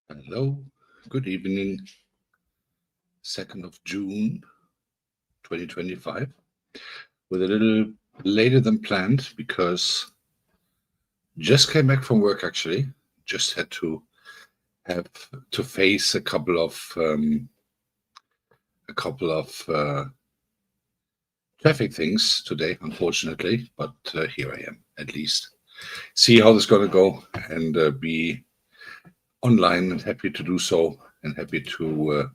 Hello, good evening, 2nd of June 2025. With a little later than planned because just came back from work actually. Just had to have to face a couple of traffic things today, unfortunately, but here I am at least. See how this is going to go and be online and happy to do so and happy to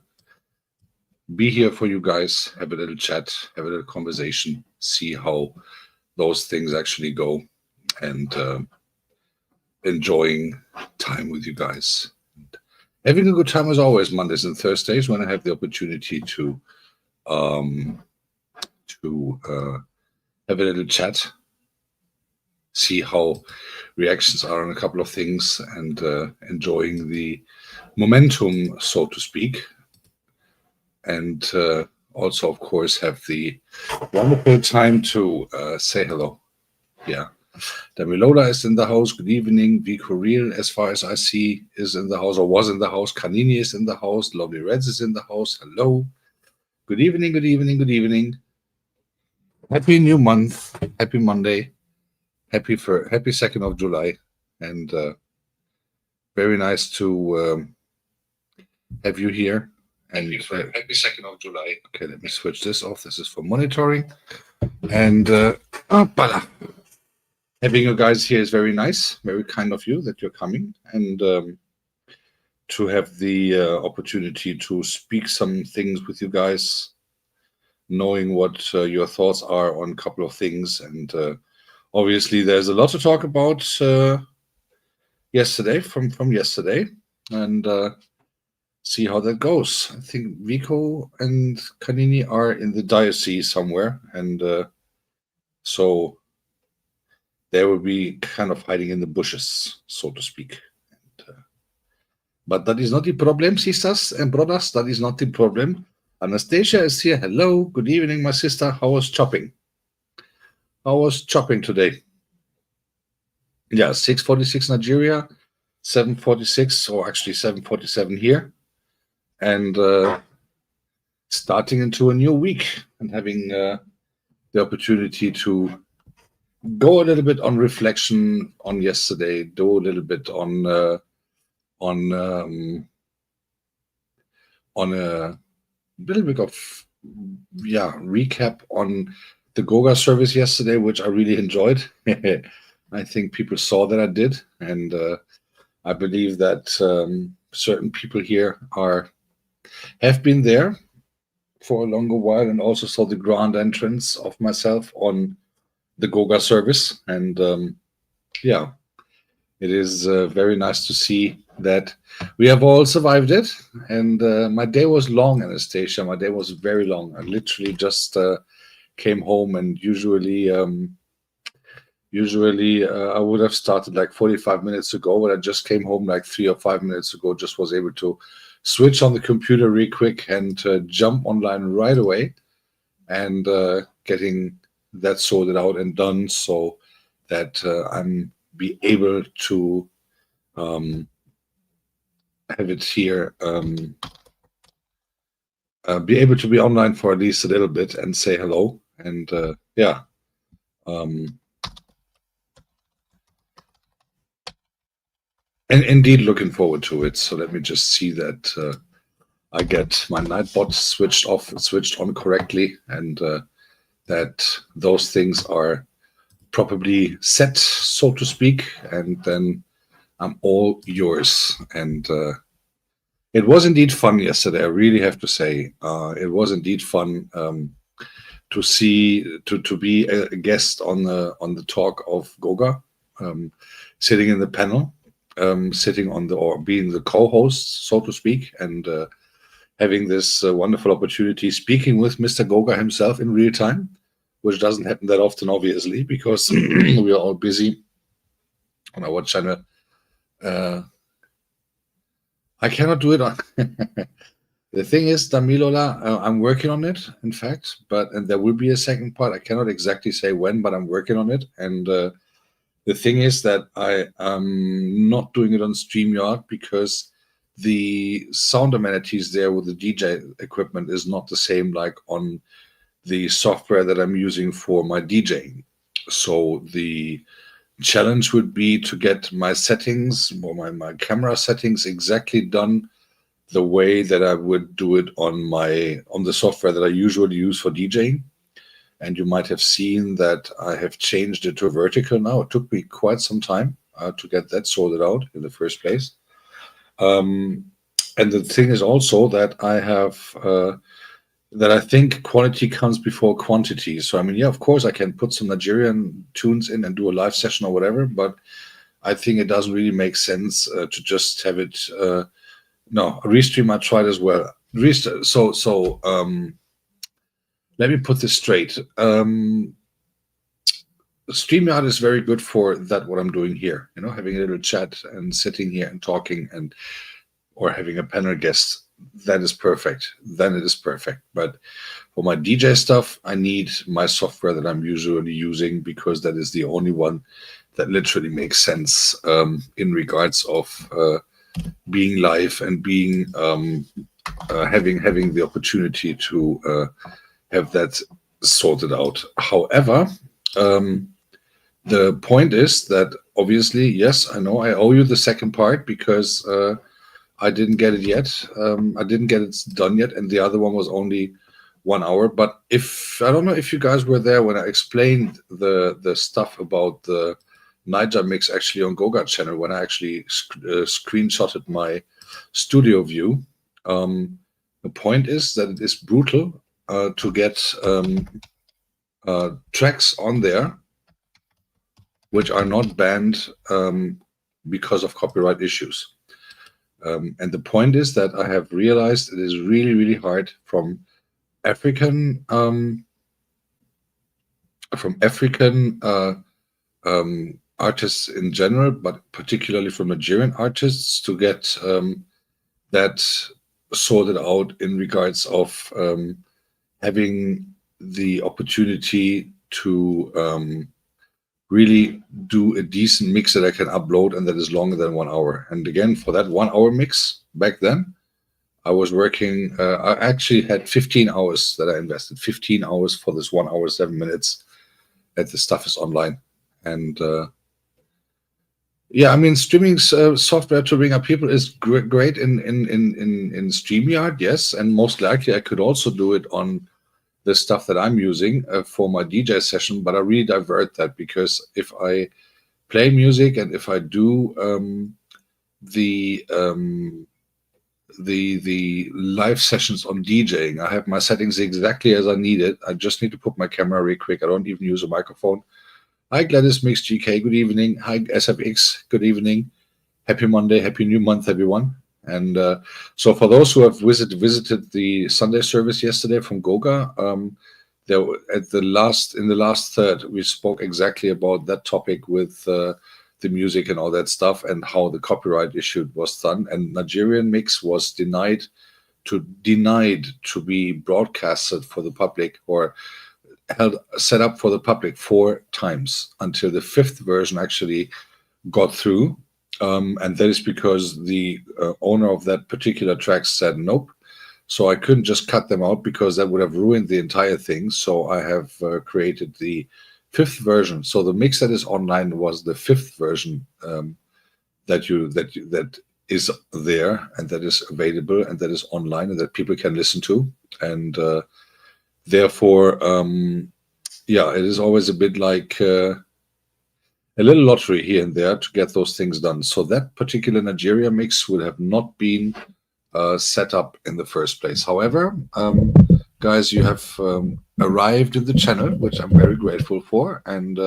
be here for you guys, have a little chat, have a little conversation, see how those things actually go, and enjoying time with you guys. And having a good time as always, Mondays and Thursdays, when I have the opportunity um, to have a little chat, see how reactions are on a couple of things, and enjoying the momentum, so to speak, and also, of course, have the wonderful time to say hello. Yeah. Damilola is in the house. Good evening. Vico Real, as far as I see, is in the house or was in the house. Kanini is in the house. Lovely Reds is in the house. Hello. Good evening. Good evening. Good evening. Happy new month. Happy Monday. Happy 2nd of July. And very nice to have you here. And happy 2nd of July. Okay, let me switch this off. This is for monitoring. And having you guys here is very nice, very kind of you that you're coming, and to have the opportunity to speak some things with you guys, knowing what your thoughts are on a couple of things. And obviously, there's a lot to talk about yesterday, from yesterday, and see how that goes. I think Vico and Kanini are in the diocese somewhere, and so they will be kind of hiding in the bushes, so to speak. And, but that is not the problem, sisters and brothers. That is not the problem. Anastasia is here. Hello. Good evening, my sister. How was chopping? How was chopping today? Yeah, 6:46 Nigeria, 7:46, or actually 7:47 here. And starting into a new week and having the opportunity to go a little bit on reflection on yesterday, do a little bit on a little bit of recap on the Goga service yesterday, which I really enjoyed. I think people saw that I did, and I believe that certain people here have been there for a longer while and also saw the grand entrance of myself on the Goga service. And it is very nice to see that we have all survived it. And my day was long, Anastasia. My day was very long. I literally just came home, and usually I would have started like 45 minutes ago, but I just came home like 3 or 5 minutes ago. Just was able to switch on the computer real quick and jump online right away, and getting that sorted out and done, so that I'm be able to have it here, be able to be online for at least a little bit and say hello. And and indeed looking forward to it. So let me just see that I get my Nightbot switched on correctly, and that those things are properly set, so to speak, and then I'm all yours. And it was indeed fun yesterday. I really have to say, it was indeed fun to be a guest on the talk of Goga, sitting in the panel, or being the co-host, so to speak, and having this wonderful opportunity speaking with Mr. Goga himself in real time, which doesn't happen that often, obviously, because we are all busy on our channel. I cannot do it on. The thing is, Damilola, I'm working on it, in fact, and there will be a second part. I cannot exactly say when, but I'm working on it. And the thing is that I am not doing it on StreamYard because the sound amenities there with the DJ equipment is not the same like on the software that I'm using for my DJing. So the challenge would be to get my settings or my camera settings exactly done the way that I would do it on the software that I usually use for DJing. And you might have seen that I have changed it to vertical now. It took me quite some time to get that sorted out in the first place. And the thing is also that I think quality comes before quantity. So, I mean, yeah, of course, I can put some Nigerian tunes in and do a live session or whatever, but I think it doesn't really make sense to just have it. No, a restream I tried as well. So, let me put this straight. StreamYard is very good for that, what I'm doing here, having a little chat and sitting here and talking or having a panel guest. That is perfect. Then it is perfect. But for my DJ stuff, I need my software that I'm usually using because that is the only one that literally makes sense in regards of being live and being having the opportunity to have that sorted out. However, the point is that obviously, yes, I know I owe you the second part because I didn't get it yet. I didn't get it done yet, and the other one was only 1 hour. But I don't know if you guys were there when I explained the stuff about the Niger mix actually on Goga channel, when I actually screenshotted my studio view. The point is that it is brutal to get tracks on there which are not banned because of copyright issues. And the point is that I have realized it is really, really hard from African artists in general, but particularly from Nigerian artists, to get that sorted out in regards of having the opportunity to really do a decent mix that I can upload and that is longer than 1 hour. And again, for that 1 hour mix back then, I was working, I actually had 15 hours that I invested, 15 hours for this 1 hour, 7 minutes that the stuff is online. And yeah, I mean, streaming software to bring up people is great in StreamYard, yes. And most likely I could also do it on the stuff that I'm using for my DJ session, but I really divert that because if I play music and if I do the live sessions on DJing, I have my settings exactly as I need it. I just need to put my camera real quick. I don't even use a microphone. Hi Gladys Mix GK, good evening. Hi SFX, good evening. Happy Monday, happy new month, everyone. And so for those who have visited the Sunday service yesterday from Goga, there in the last third, we spoke exactly about that topic with the music and all that stuff and how the copyright issue was done. And Nigerian mix was denied to be broadcasted for the public or set up for the public 4 times until the 5th version actually got through. And that is because the owner of that particular track said nope. So I couldn't just cut them out because that would have ruined the entire thing. So I have created the 5th version. So the mix that is online was the 5th version that is there and that is available and that is online and that people can listen to. And therefore, yeah, it is always a bit like a little lottery here and there to get those things done. So that particular Nigeria mix would have not been set up in the first place. However, guys, you have arrived in the channel, which I'm very grateful for. And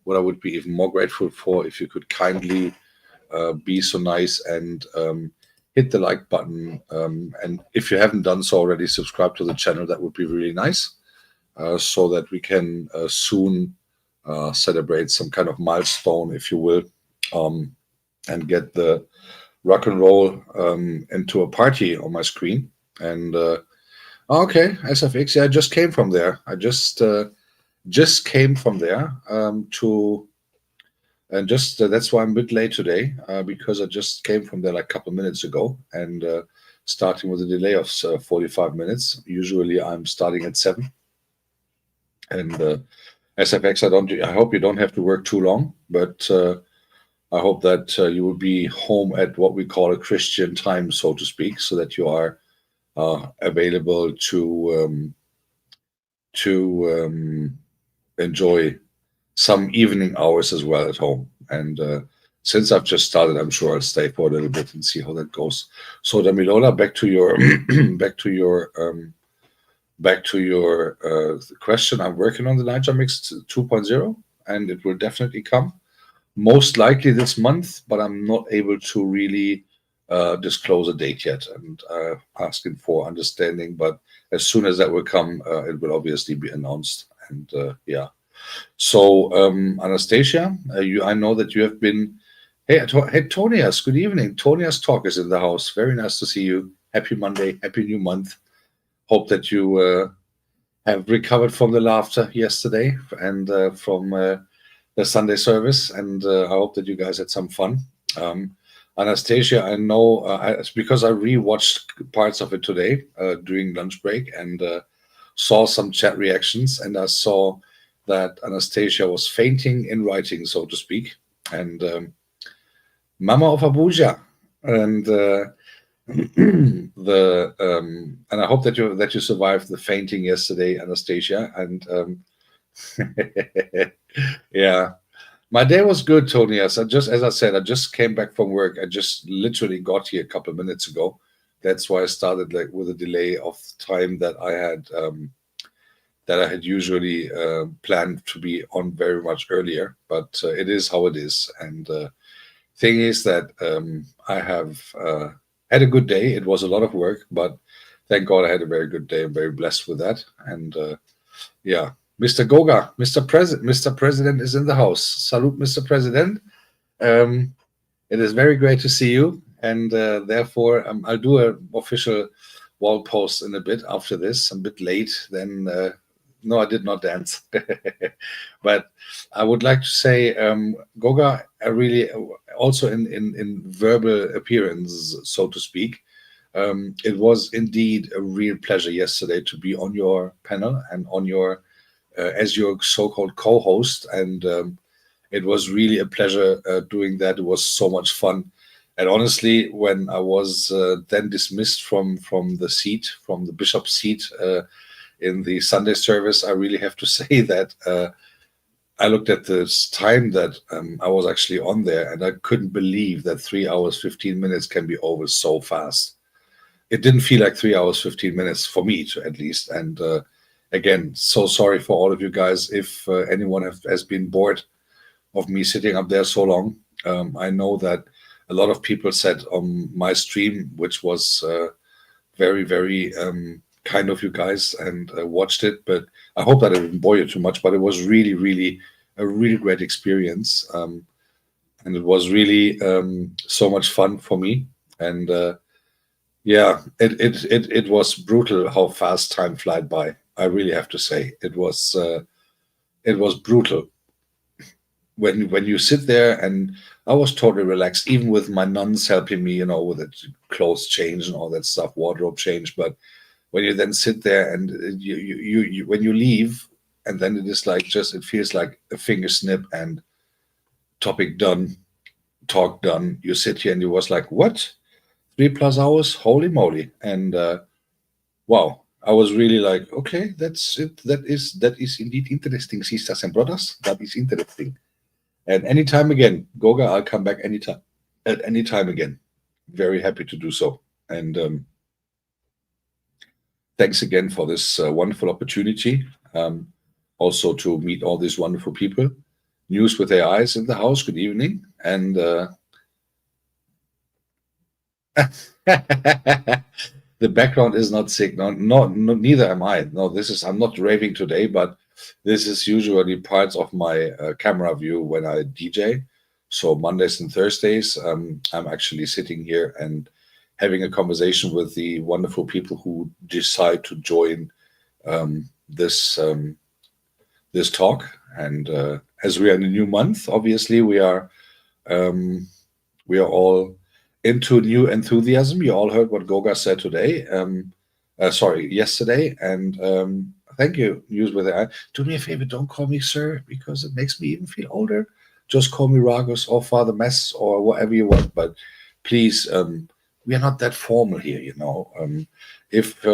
what I would be even more grateful for if you could kindly be so nice and hit the like button. And if you haven't done so already, subscribe to the channel. That would be really nice so that we can soon celebrate some kind of milestone, if you will, and get the rock and roll into a party on my screen. And okay, SFX, yeah, I just came from there. I just came from there to And just that's why I'm a bit late today, because I just came from there like a couple of minutes ago, and starting with a delay of 45 minutes. Usually I'm starting at 7. And SFX, I hope you don't have to work too long, but I hope that you will be home at what we call a Christian time, so to speak, so that you are available to enjoy some evening hours as well at home. And since I've just started, I'm sure I'll stay for a little bit and see how that goes. So, Damilola, back to your back to your question. I'm working on the Niger Mix 2.0, and it will definitely come most likely this month, but I'm not able to really disclose a date yet, and asking for understanding. But as soon as that will come, it will obviously be announced. And yeah. So Anastasia, I know that you have been. Hey, hey, Tonias. Good evening. Tonias Talk is in the house. Very nice to see you. Happy Monday. Happy new month. Hope that you have recovered from the laughter yesterday and from the Sunday service, and I hope that you guys had some fun. Anastasia, I know it's because I rewatched parts of it today during lunch break, and saw some chat reactions, and I saw that Anastasia was fainting in writing, so to speak, and Mama of Abuja, and the and I hope that you survived the fainting yesterday, Anastasia, and yeah. My day was good, Tony. As I said, I just came back from work. I just literally got here a couple of minutes ago. That's why I started like with a delay of time that I had usually planned to be on very much earlier. But it is how it is. And thing is that I have had a good day. It was a lot of work, but thank God I had a very good day. I'm very blessed with that. And yeah. Mr. Goga, Mr. President is in the house. Salute, Mr. President. It is very great to see you, and therefore I'll do an official wall post in a bit after this. I'm a bit late. Then no, I did not dance, but I would like to say, Goga, I really also in verbal appearance, so to speak. It was indeed a real pleasure yesterday to be on your panel and on your as your so-called co-host, and it was really a pleasure doing that. It was so much fun, and honestly, when I was then dismissed from the bishop's seat in the Sunday service, I really have to say that I looked at this time that I was actually on there, and I couldn't believe that 3 hours 15 minutes can be over so fast. It didn't feel like 3 hours 15 minutes for me, at least, and again, so sorry for all of you guys if anyone has been bored of me sitting up there so long. I know that a lot of people said on my stream, which was very, very kind of you guys, and watched it, but I hope that I didn't bore you too much, but it was really, really a really great experience. And it was really so much fun for me. And yeah, it was brutal how fast time flies by. I really have to say it was brutal when you sit there, and I was totally relaxed, even with my nuns helping me, with the clothes change and all that stuff, wardrobe change. But when you then sit there and you when you leave, and then it is like it feels like a finger snip and topic done, talk done. You sit here and you was like, what? 3+ hours? Holy moly! And wow. I was really like, okay, that's it. That is indeed interesting, sisters and brothers. That is interesting. And anytime again, Goga, I'll come back anytime, at any time again. Very happy to do so. And thanks again for this wonderful opportunity. Also to meet all these wonderful people. News with AIs in the house. Good evening. And the background is not sick. No, neither am I. No, I'm not raving today, but this is usually parts of my camera view when I DJ. So Mondays and Thursdays, I'm actually sitting here and having a conversation with the wonderful people who decide to join this talk, and as we are in a new month, obviously we are all into new enthusiasm. You all heard what Goga said today. Yesterday. And thank you, News with AI. Do me a favor, don't call me sir, because it makes me even feel older. Just call me Ragos or Father Mess or whatever you want. But please, we are not that formal here, you know. If you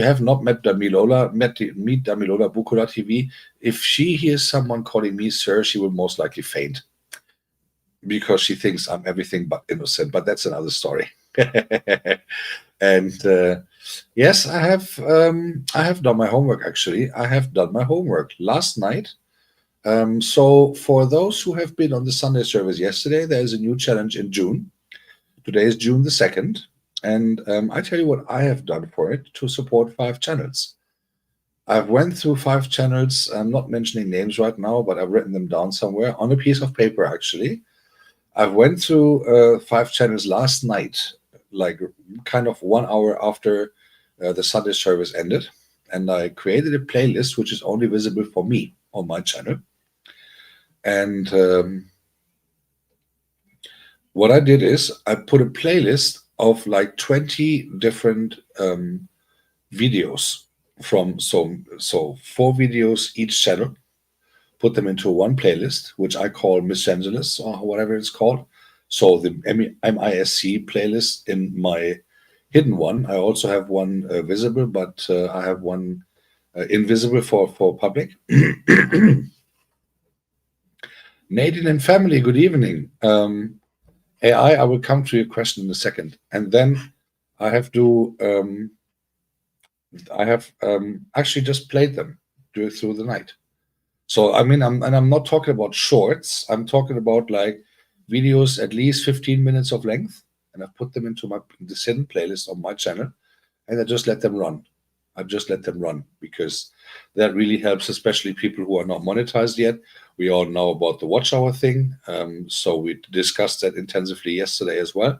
have not met Damilola, meet Damilola Bukula TV. If she hears someone calling me sir, she will most likely faint because she thinks I'm everything but innocent. But that's another story. And yes, I have done my homework. Actually, I have done my homework last night. So for those who have been on the Sunday service yesterday, there is a new challenge in June. Today is June the 2nd. And I tell you what I have done for it to support 5 channels. I've went through 5 channels. I'm not mentioning names right now, but I've written them down somewhere on a piece of paper, actually. I've went through 5 channels last night, like kind of 1 hour after the Sunday service ended. And I created a playlist, which is only visible for me on my channel. And what I did is I put a playlist of like 20 different videos from so 4 videos each channel, put them into one playlist, which I call Miss Angeles or whatever it's called. So the MISC playlist in my hidden one. I also have one visible, but I have one invisible for public. Nadine and family, good evening. AI, I will come to your question in a second. And then I have actually just played them through the night. So I mean, I'm not talking about shorts. I'm talking about like videos at least 15 minutes of length, and I've put them into the hidden playlist on my channel, and I just let them run. I just let them run because that really helps, especially people who are not monetized yet. We all know about the watch hour thing, so we discussed that intensively yesterday as well.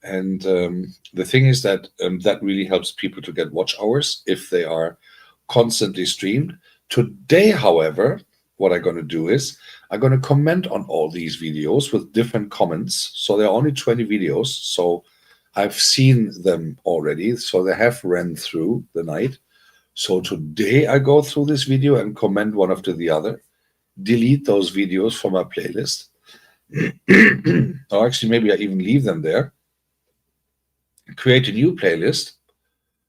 And the thing is that that really helps people to get watch hours if they are constantly streamed. Today, however, what I'm going to do is I'm going to comment on all these videos with different comments. So there are only 20 videos. So I've seen them already. So they have ran through the night. So today I go through this video and comment one after the other, delete those videos from my playlist. Or actually, maybe I even leave them there, create a new playlist,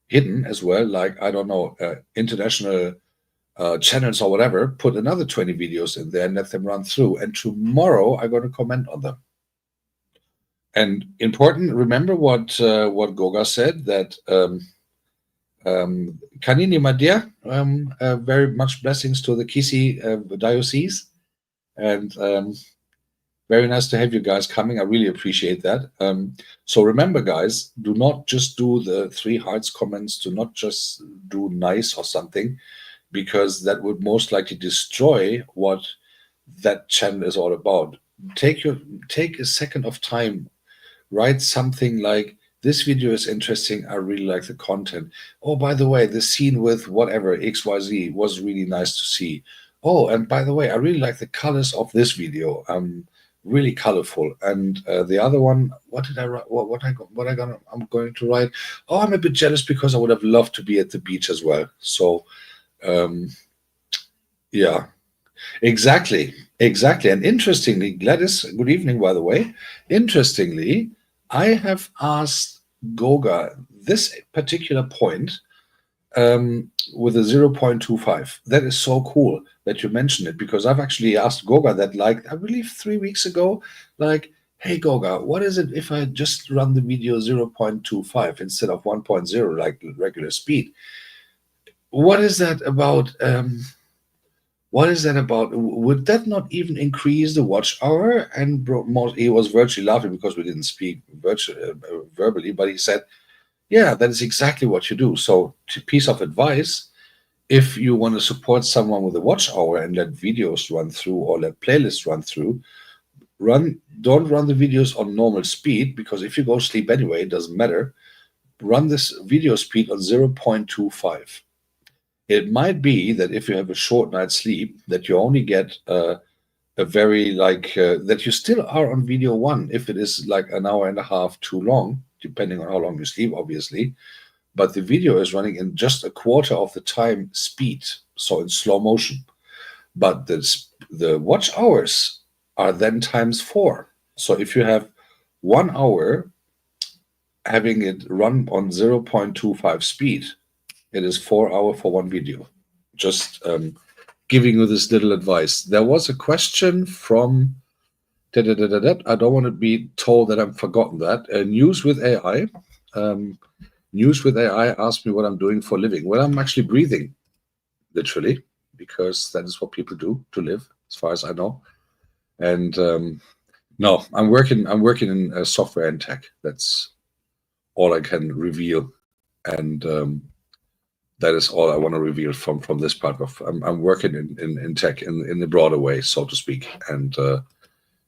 hidden as well, like, I don't know, international channels or whatever, put another 20 videos in there and let them run through. And tomorrow I'm going to comment on them. And important, remember what Goga said, that Kanini Madia, very much blessings to the Kisi diocese. And very nice to have you guys coming. I really appreciate that. So remember, guys, do not just do the 3 hearts comments. Do not just do nice or something, because that would most likely destroy what that channel is all about. Take a second of time, write something like, this video is interesting, I really like the content. Oh, by the way, the scene with whatever, XYZ, was really nice to see. Oh, and by the way, I really like the colors of this video. Really colorful. And the other one, what did I write? I'm going to write. Oh, I'm a bit jealous because I would have loved to be at the beach as well. So yeah, exactly. And interestingly, Gladys, good evening, by the way. Interestingly, I have asked Goga this particular point with a 0.25. That is so cool that you mentioned it, because I've actually asked Goga that, like, I believe 3 weeks ago, like, hey Goga, what is it if I just run the video 0.25 instead of 1.0 like regular speed? What is that about? What is that about? Would that not even increase the watch hour? And he was virtually laughing because we didn't speak verbally, but he said, yeah, that is exactly what you do. So, piece of advice, if you want to support someone with a watch hour and let videos run through or let playlists run through, don't run the videos on normal speed, because if you go sleep anyway, it doesn't matter. Run this video speed on 0.25. it might be that if you have a short night's sleep, that you only get a very that you still are on video one if it is like an hour and a half too long, depending on how long you sleep, obviously. But the video is running in just a quarter of the time speed, so in slow motion. But the watch hours are then times 4. So if you have 1 hour having it run on 0.25 speed, it is 4 hours for one video. Just giving you this little advice. There was a question from I don't want to be told that I've forgotten that. News with AI. News with AI asked me what I'm doing for a living. Well, I'm actually breathing, literally, because that is what people do to live, as far as I know. And no, I'm working in software and tech. That's all I can reveal, and that is all I want to reveal from this part of. I'm working in tech in the broader way, so to speak. And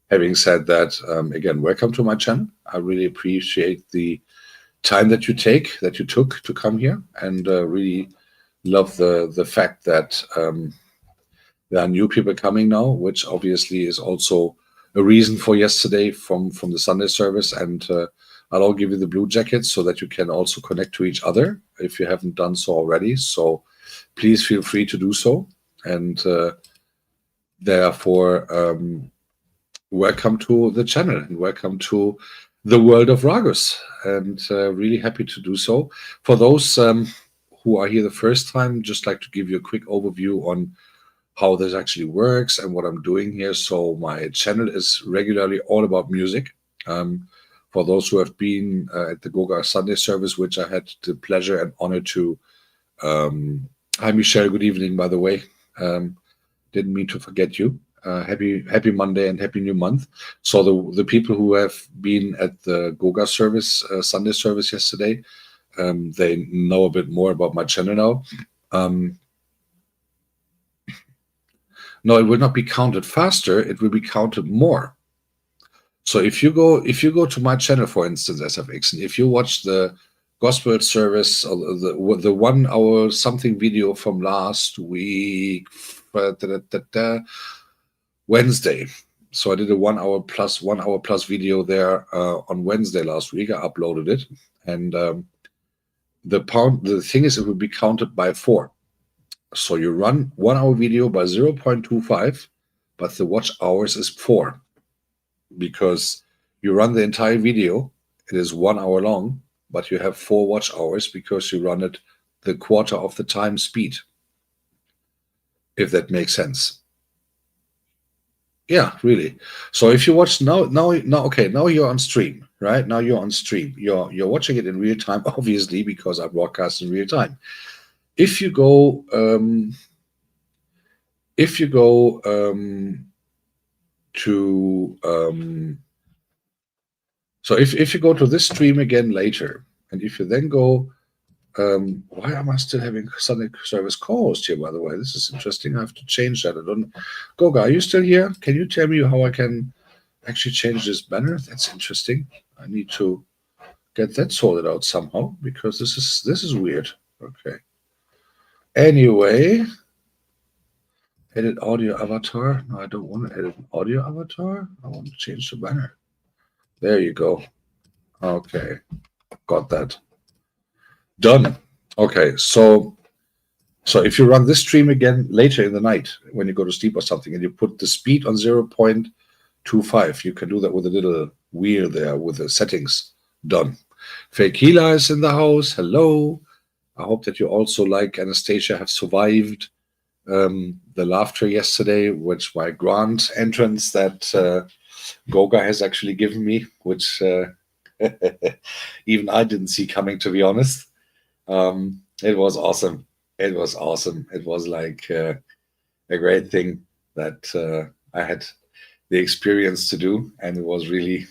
having said that, again, welcome to my channel. I really appreciate the time that you took to come here, and really love the fact that there are new people coming now, which obviously is also a reason for yesterday from the Sunday service. And I'll give you the blue jackets so that you can also connect to each other if you haven't done so already. So please feel free to do so. And therefore, welcome to the channel and welcome to the world of Ragus, and really happy to do so. For those who are here the first time, just like to give you a quick overview on how this actually works and what I'm doing here. So my channel is regularly all about music. For those who have been at the Goga Sunday service, which I had the pleasure and honor to. Hi, Michelle. Good evening, by the way. Didn't mean to forget you. Happy Monday and happy new month. So the people who have been at the Goga service, Sunday service yesterday, they know a bit more about my channel now. No, it will not be counted faster. It will be counted more. So if you go to my channel, for instance, SFX, and if you watch the gospel service, or the 1 hour something video from last week, Wednesday. So I did a 1 hour plus video there on Wednesday last week. I uploaded it, and the thing is, it will be counted by 4. So you run 1 hour video by 0.25, but the watch hours is 4, because you run the entire video. It is 1 hour long, but you have 4 watch hours because you run it the quarter of the time speed. If that makes sense. Yeah, really. So if you watch now, okay, now you're on stream, right? Now you're on stream. You're watching it in real time, obviously, because I broadcast in real time. If you go so if you go to this stream again later, and if you then go, why am I still having Sunday service co-host here, by the way? This is interesting. I have to change that. I don't. Goga, are you still here? Can you tell me how I can actually change this banner? That's interesting. I need to get that sorted out somehow, because this is weird. Okay. Anyway, edit audio avatar. No, I don't want to edit an audio avatar. I want to change the banner. There you go. Okay, got that. Done. Okay, so if you run this stream again later in the night when you go to sleep or something, and you put the speed on 0.25, you can do that with a little wheel there with the settings. Done. Fake Hila is in the house. Hello. I hope that you also, like Anastasia, have survived the laughter yesterday, which my grand entrance that Goga has actually given me, which even I didn't see coming, to be honest. It was awesome. It was awesome. It was like a great thing that I had the experience to do, and it was really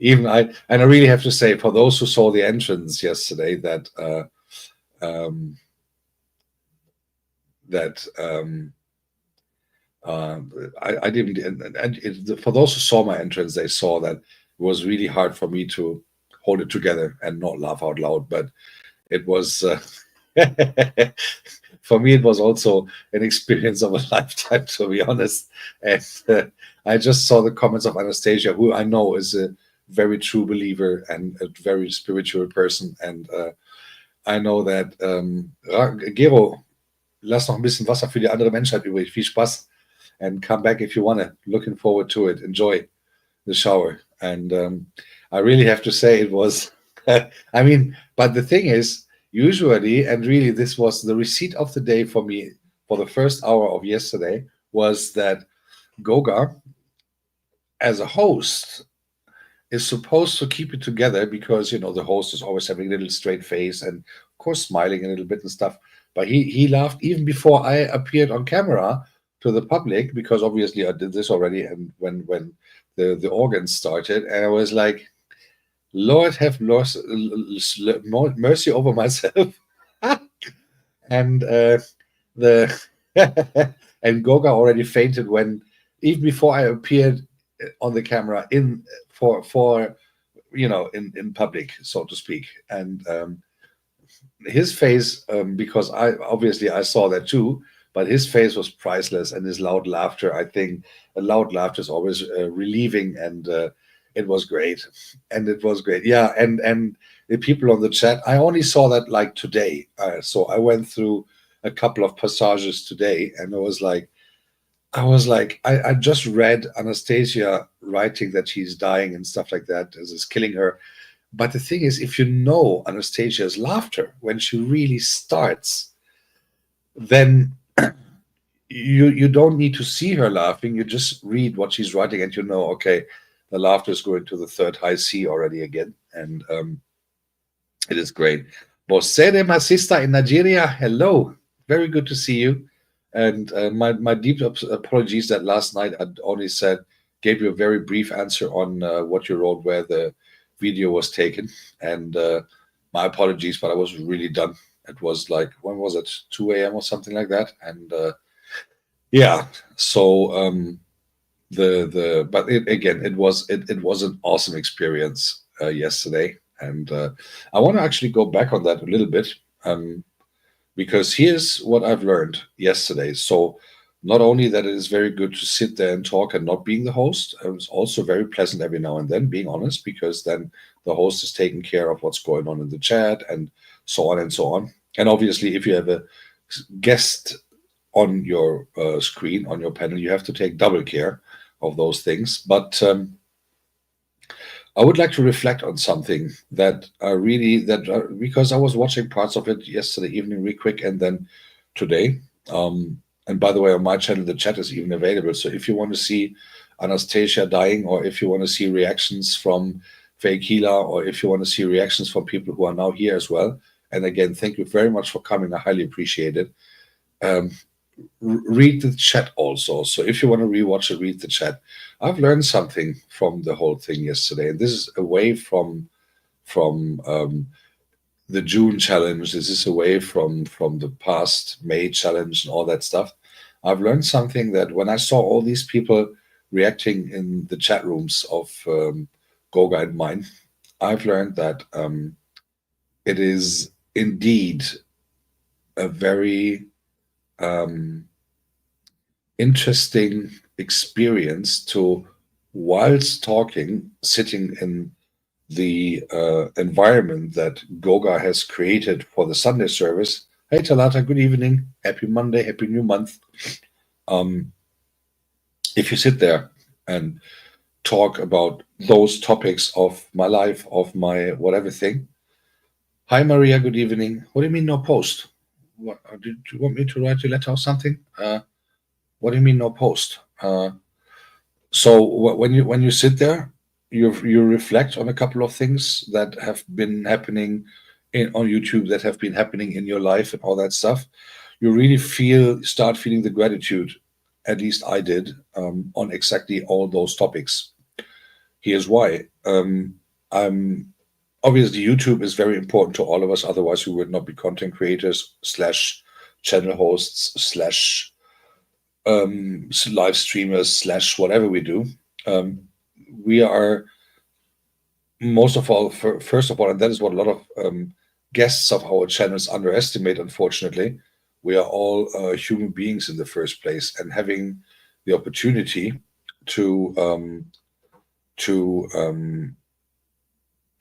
and I really have to say, for those who saw the entrance yesterday, that I didn't. For those who saw my entrance, they saw that it was really hard for me to hold it together and not laugh out loud. But it was For me, it was also an experience of a lifetime, to be honest. And I just saw the comments of Anastasia, who I know is a very true believer and a very spiritual person. And I know that Gero, lass noch ein bisschen Wasser für die andere Menschheit übrig. Viel Spaß. And come back if you want to. Looking forward to it. Enjoy the shower. And I really have to say it was, I mean, but the thing is, usually, and really this was the receipt of the day for me for the first hour of yesterday, was that Goga, as a host, is supposed to keep it together because, you know, the host is always having a little straight face and, of course, smiling a little bit and stuff. But he laughed even before I appeared on camera to the public, because obviously I did this already, and when the organs started, and I was like, Lord have mercy over myself. And the and Goga already fainted when, even before I appeared on the camera in for you know, in public, so to speak. And his face, because I saw that too, but his face was priceless, and his loud laughter. I think a loud laughter is always relieving, and it was great. And it was great, yeah. And the people on the chat, I only saw that like today, so I went through a couple of passages today, and I just read Anastasia writing that she's dying and stuff like that, as is killing her. But the thing is, if you know Anastasia's laughter, when she really starts, then you don't need to see her laughing. You just read what she's writing, and you know, okay, the laughter is going to the third high C already again. And it is great. Bosere, my sister in Nigeria, hello. Very good to see you. And my deep apologies that last night I only gave you a very brief answer on what you wrote, where the video was taken. And my apologies, but I was really done. It was like, when was it? 2 a.m. or something like that. And yeah, so it was an awesome experience yesterday. And I want to actually go back on that a little bit. Because here's what I've learned yesterday. So not only that it is very good to sit there and talk and not being the host, it was also very pleasant every now and then, being honest, because then the host is taking care of what's going on in the chat and so on and so on. And obviously, if you have a guest on your screen, on your panel, you have to take double care of those things. But I would like to reflect on something that because I was watching parts of it yesterday evening real quick, and then today. And by the way, on my channel, the chat is even available. So if you want to see Anastasia dying, or if you want to see reactions from Veikila, or if you want to see reactions from people who are now here as well. And again, thank you very much for coming. I highly appreciate it. Read the chat also. So if you want to rewatch it, read the chat. I've learned something from the whole thing yesterday, and this is away from the June challenge. This is away from the past May challenge and all that stuff. I've learned something, that when I saw all these people reacting in the chat rooms of Goga and mine, I've learned that it is indeed a very interesting experience to, whilst talking, sitting in the environment that Goga has created for the Sunday service. Hey Talata, good evening, happy Monday, happy new month. If you sit there and talk about those topics of my life, of my whatever thing. Hi Maria, good evening. What do you mean no post? What, did you want me to write you a letter or something? What do you mean no post? So when you sit there, you reflect on a couple of things that have been happening on YouTube, that have been happening in your life and all that stuff. You really start feeling the gratitude, at least I did, on exactly all those topics. Here's why. Obviously, YouTube is very important to all of us. Otherwise, we would not be content creators / channel hosts / live streamers / whatever we do. We are, most of all, first of all, and that is what a lot of guests of our channels underestimate, unfortunately. We are all human beings in the first place, and having the opportunity to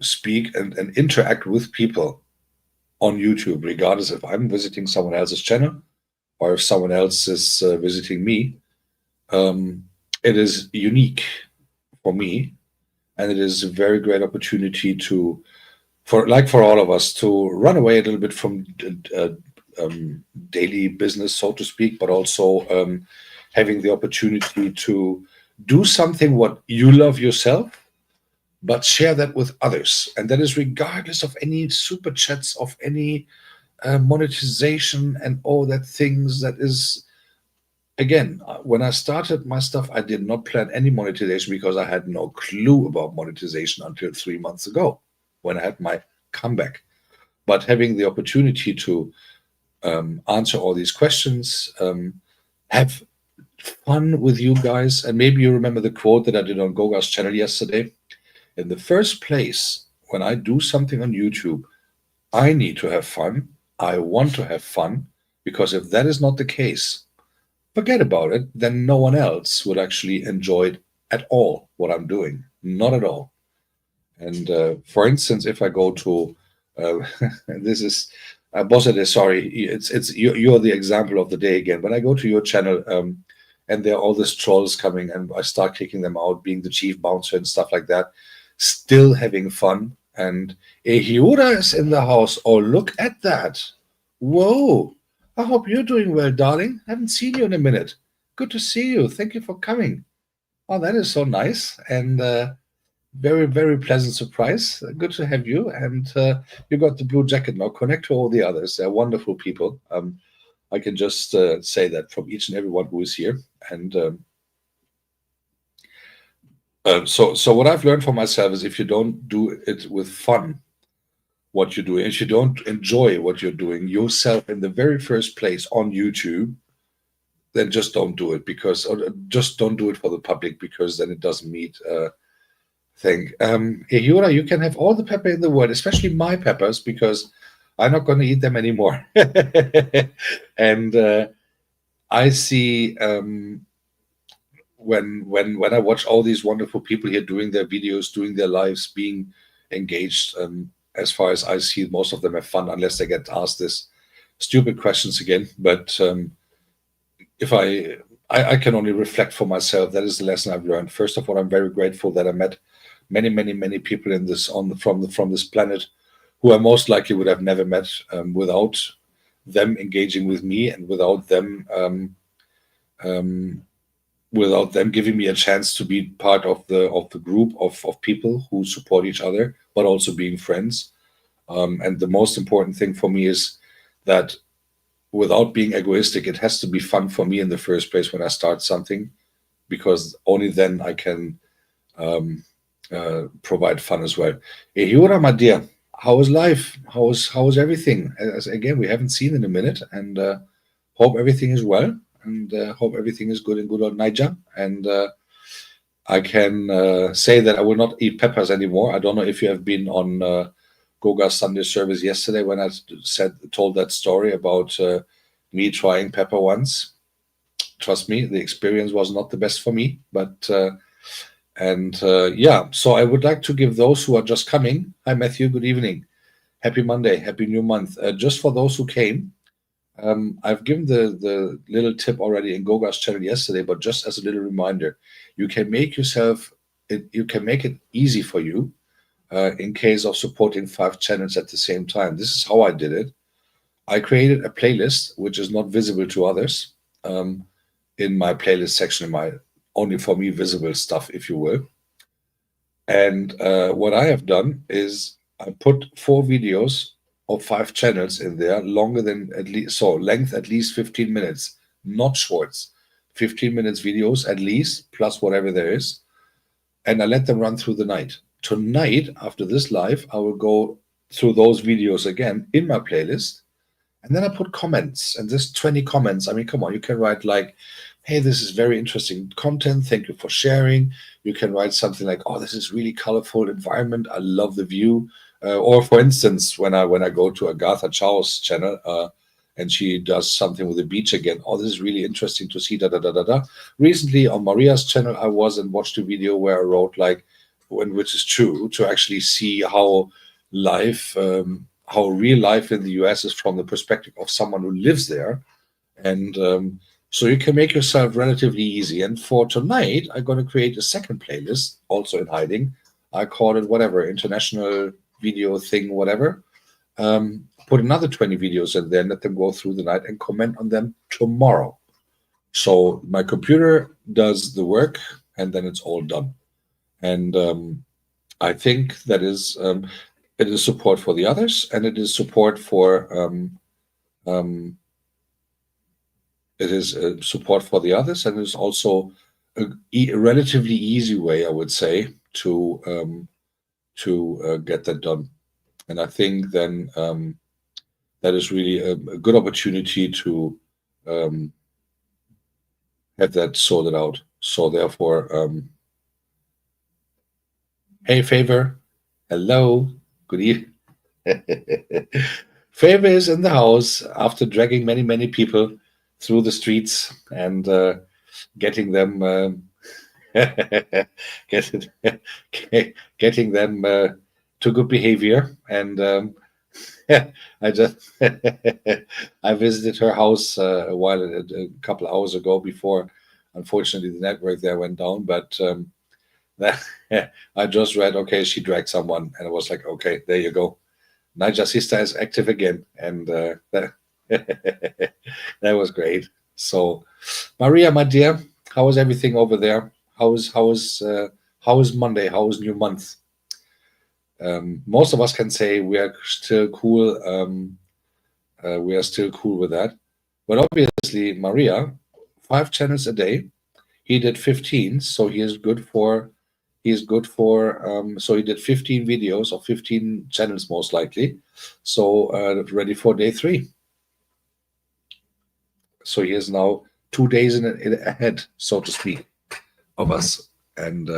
speak and interact with people on YouTube, regardless if I'm visiting someone else's channel or if someone else is visiting me. It is unique for me, and it is a very great opportunity for all of us to run away a little bit from daily business, so to speak, but also having the opportunity to do something what you love yourself, but share that with others. And that is regardless of any super chats, of any monetization and all that things. That is, again, when I started my stuff, I did not plan any monetization because I had no clue about monetization until 3 months ago when I had my comeback. But having the opportunity to answer all these questions, have fun with you guys, and maybe you remember the quote that I did on Goga's channel yesterday. In the first place, when I do something on YouTube, I need to have fun. I want to have fun, because if that is not the case, forget about it. Then no one else would actually enjoy it at all, what I'm doing. Not at all. And for instance, if I go to, this is, Bossade, sorry, you're the example of the day again. When I go to your channel, and there are all these trolls coming, and I start kicking them out, being the chief bouncer and stuff like that, still having fun. And Ehiura is in the house. Oh, look at that. Whoa. I hope you're doing well, darling. Haven't seen you in a minute. Good to see you. Thank you for coming. Oh, that is so nice. And very, very pleasant surprise. Good to have you. And you got the blue jacket now. Connect to all the others. They're wonderful people. I can just say that from each and everyone who is here. And so what I've learned for myself is, if you don't do it with fun, what you're doing, if you don't enjoy what you're doing yourself in the very first place on YouTube, then just don't do it, or just don't do it for the public, because then it doesn't meet thing. Ehura, you can have all the pepper in the world, especially my peppers, because I'm not going to eat them anymore. And I see when I watch all these wonderful people here doing their videos, doing their lives, being engaged, as far as I see, most of them have fun, unless they get asked this stupid questions again. But if I can only reflect for myself, that is the lesson I've learned. First of all, I'm very grateful that I met many people in this from this planet who I most likely would have never met without them engaging with me, and without them giving me a chance to be part of the group of people who support each other, but also being friends. And the most important thing for me is that, without being egoistic, it has to be fun for me in the first place when I start something, because only then I can provide fun as well. Hey, Hura, my dear, how is life? How is everything? Again, we haven't seen in a minute, and hope everything is well, and hope everything is good in good old Niger. And I can say that I will not eat peppers anymore. I don't know if you have been on Goga's Sunday service yesterday, when I told that story about me trying pepper once. Trust me, the experience was not the best for me. But yeah, so I would like to give those who are just coming. Hi, Matthew. Good evening. Happy Monday. Happy new month. Just for those who came, I've given the little tip already in Goga's channel yesterday, but just as a little reminder, you can make it easy for you in case of supporting 5 channels at the same time. This is how I did it. I created a playlist which is not visible to others in my playlist section, in my only for me visible stuff, if you will. And what I have done is I put 4 videos of 5 channels in there, longer than length at least 15 minutes, not shorts, 15 minutes videos at least, plus whatever there is. And I let them run through the night. Tonight, after this live, I will go through those videos again in my playlist. And then I put comments, and there's 20 comments. I mean, come on, you can write like, hey, this is very interesting content. Thank you for sharing. You can write something like, oh, this is really colorful environment. I love the view. Or for instance, when I go to Agatha Chow's channel, and she does something with the beach again. Oh, this is really interesting to see. Da da da da da. Recently on Maria's channel, I was and watched a video where I wrote like, which is true, to actually see how life, how real life in the US is from the perspective of someone who lives there, and so you can make yourself relatively easy. And for tonight, I'm going to create a second playlist, also in hiding. I call it whatever, international video thing, whatever. Put another 20 videos in there, let them go through the night and comment on them tomorrow. So my computer does the work, and then it's all done. And I think that is it is support for the others, and it is support for it is support for the others, and it's also a relatively easy way, I would say, to get that done. And I think then that is really a good opportunity to have that sorted out. So therefore, hey, Favor, hello, good evening. Favor is in the house after dragging many people through the streets and getting them getting them to good behavior. And I just I visited her house a couple hours ago before, unfortunately, the network there went down. But that, I just read, okay, she dragged someone, and I was like, okay, there you go. Niger Sister is active again, and that that was great. So, Maria, my dear, how is everything over there? How is Monday? How is new month? Most of us can say we are still cool. We are still cool with that. But obviously, Maria, 5 channels a day. He did 15, so he is good for. He's good for. So he did 15 videos of 15 channels, most likely. So ready for day 3. So he is now 2 days in ahead, so to speak, of us. And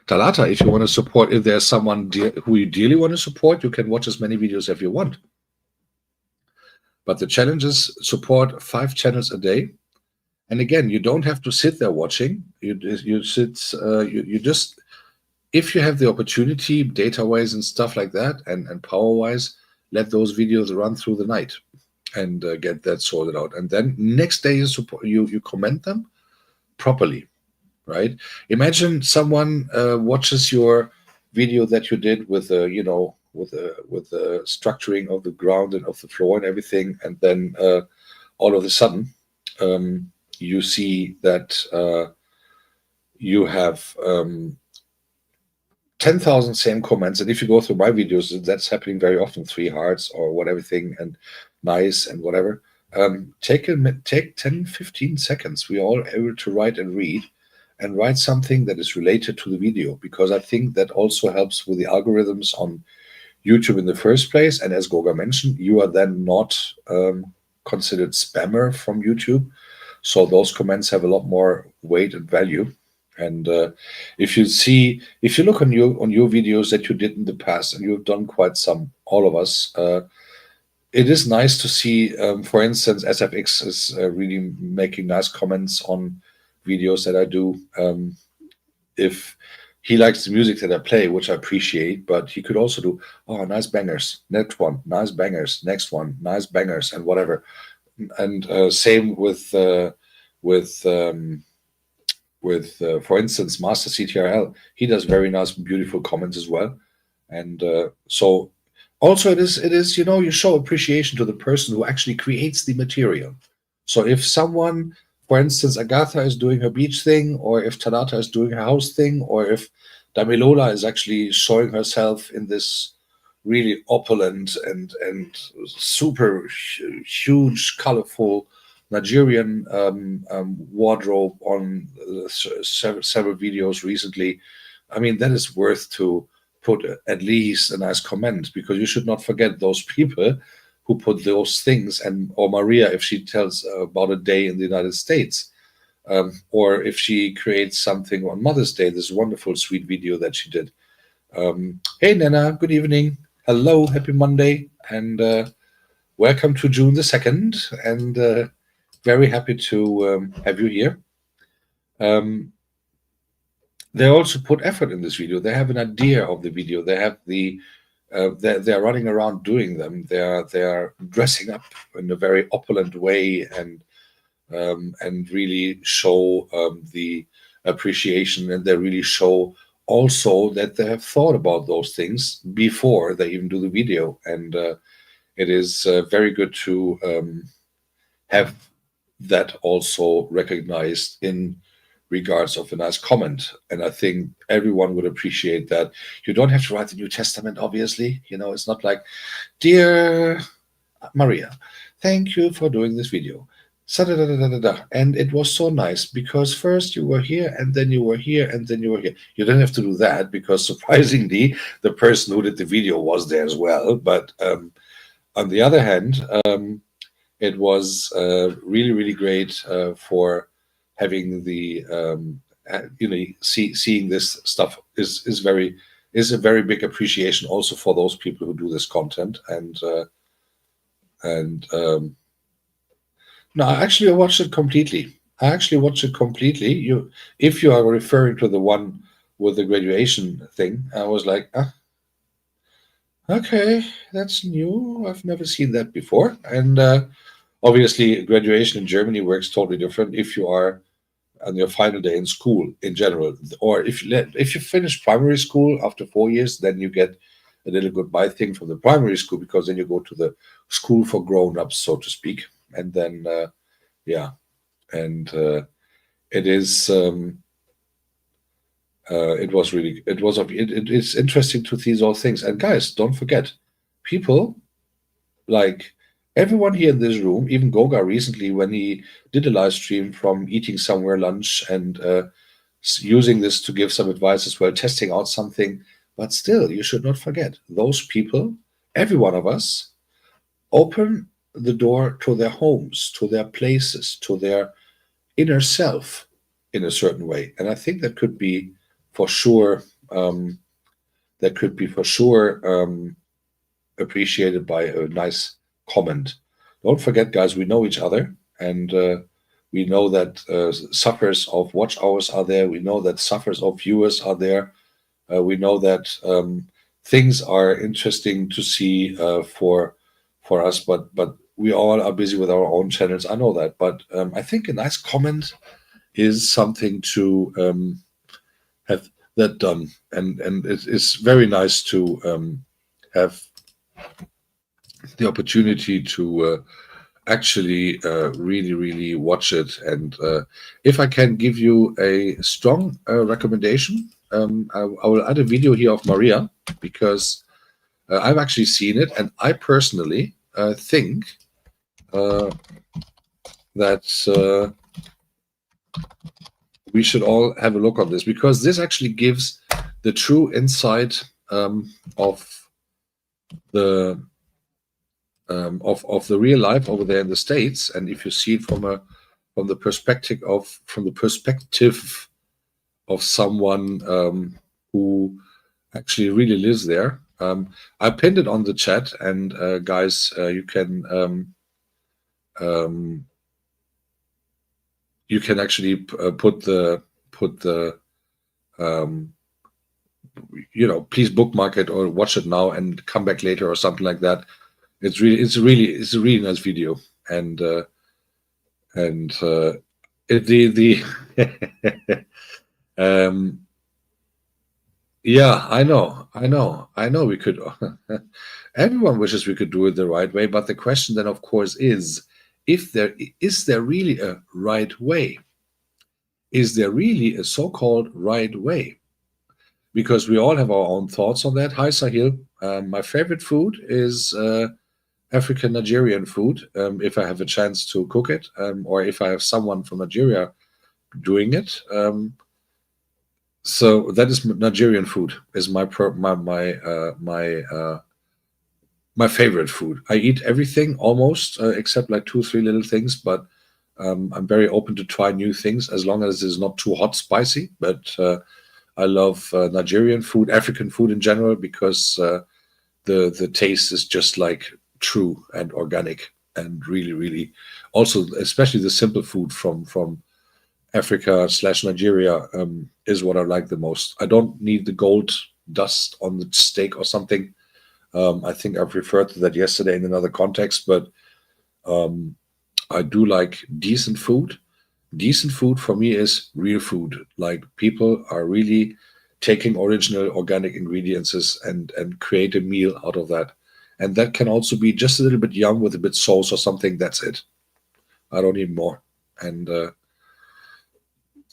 Talata, if you want to support, if there's someone who you dearly want to support, you can watch as many videos as you want. But the challenge is support 5 channels a day. And again, you don't have to sit there watching. You sit. You just, if you have the opportunity, data-wise and stuff like that, and power-wise, let those videos run through the night and get that sorted out. And then next day you comment them properly, right? Imagine someone watches your video that you did with with the structuring of the ground and of the floor and everything, and then all of a sudden you see that you have 10,000 same comments. And if you go through my videos, that's happening very often, 3 hearts or whatever thing, and nice and whatever. Take 10, 15 seconds. We are all able to write and read, and write something that is related to the video, because I think that also helps with the algorithms on YouTube in the first place. And as Goga mentioned, you are then not considered spammer from YouTube. So those comments have a lot more weight and value. And if you look on your videos that you did in the past, and you've done quite some, all of us, it is nice to see. For instance, SFX is really making nice comments on videos that I do. If he likes the music that I play, which I appreciate, but he could also do, oh, nice bangers, next one, nice bangers, next one, nice bangers, and whatever. And same with for instance, Master CTRL. He does very nice, beautiful comments as well. And so also it is you show appreciation to the person who actually creates the material. So if someone, for instance, Agatha is doing her beach thing, or if Talata is doing her house thing, or if Damilola is actually showing herself in this really opulent and super huge, colorful Nigerian wardrobe on several videos recently, I mean, that is worth to put at least a nice comment, because you should not forget those people who put those things, and or Maria if she tells about a day in the United States, or if she creates something on Mother's Day, this wonderful sweet video that she did. Hey Nana, good evening, hello, happy Monday, and welcome to June the 2nd, and very happy to have you here. They also put effort in this video. They have an idea of the video. They have the they're running around doing them. They're dressing up in a very opulent way and really show the appreciation, and they really show also that they have thought about those things before they even do the video. And it is very good to have that also recognized in regards of a nice comment. And I think everyone would appreciate that. You don't have to write the New Testament, obviously. You know, it's not like, dear Maria, thank you for doing this video. And it was so nice because first you were here, and then you were here, and then you were here. You don't have to do that because surprisingly, the person who did the video was there as well. But on the other hand, it was really, really great for having the seeing this stuff is a very big appreciation also for those people who do this content. No, actually I watched it completely. If you are referring to the one with the graduation thing, I was like, okay, that's new. I've never seen that before. And obviously, graduation in Germany works totally different if you are on your final day in school in general, or if you finish primary school after 4 years, then you get a little goodbye thing from the primary school, because then you go to the school for grown-ups, so to speak, and then it is. It's interesting to see those things. And guys, don't forget, people like everyone here in this room, even Goga recently, when he did a live stream from eating somewhere lunch and using this to give some advice as well, testing out something. But still, you should not forget, those people, every one of us, open the door to their homes, to their places, to their inner self in a certain way. And I think that could be for sure appreciated by a nice comment. Don't forget, guys, we know each other, and we know that suffers of watch hours are there. We know that suffers of viewers are there. We know that things are interesting to see for us, but we all are busy with our own channels. I know that, but I think a nice comment is something to have that done, and it's very nice to have the opportunity to actually really watch it. And if I can give you a strong recommendation, I will add a video here of Maria, because I've actually seen it, and I personally think that we should all have a look on this, because this actually gives the true insight of the real life over there in the States. And if you see it from the perspective of someone who actually really lives there, I pinned it on the chat, and guys, you can actually put the please bookmark it or watch it now and come back later or something like that. It's a really nice video, and yeah, I know we could. Everyone wishes we could do it the right way, but the question then, of course, is there really a right way? Is there really a so-called right way? Because we all have our own thoughts on that. Hi, Sahil. My favorite food is African Nigerian food, if I have a chance to cook it, or if I have someone from Nigeria doing it. So that is Nigerian food, is my my favorite food. I eat everything almost, except like 2 or 3 little things, but I'm very open to try new things as long as it's not too hot spicy. But I love Nigerian food, African food in general, because the taste is just like true and organic and really, really also, especially the simple food from Africa / Nigeria is what I like the most. I don't need the gold dust on the steak or something. I think I've referred to that yesterday in another context, but I do like decent food. Decent food for me is real food. Like people are really taking original organic ingredients and create a meal out of that. And that can also be just a little bit yum with a bit sauce or something. That's it. I don't need more. And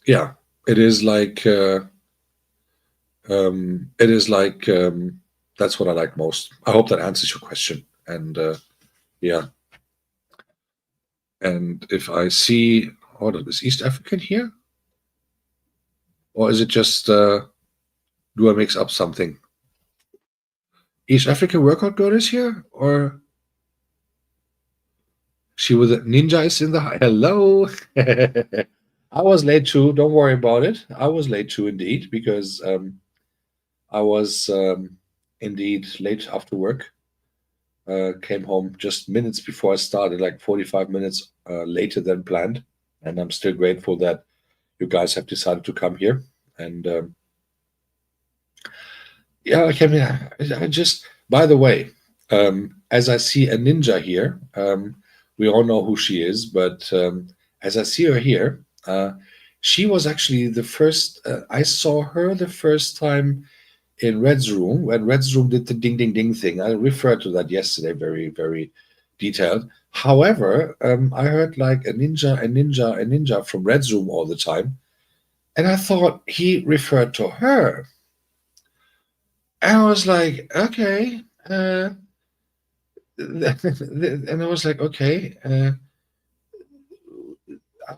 yeah, it is like that's what I like most. I hope that answers your question. And yeah, and if I see, oh, is East African here, or is it just do I mix up something? East African workout girl is here, or she with a ninja is in the hello. I was late too. Don't worry about it. I was late too, indeed, because I was indeed late after work. Came home just minutes before I started, like 45 minutes later than planned. And I'm still grateful that you guys have decided to come here. And yeah, like, I mean, I just, by the way, as I see a ninja here, we all know who she is, but as I see her here, she was actually the first, I saw her the first time in Red's room when Red's room did the ding ding ding thing. I referred to that yesterday, very very detailed. However, I heard like a ninja from Red's room all the time, and I thought he referred to her. And I was like, okay, and I was like, okay, I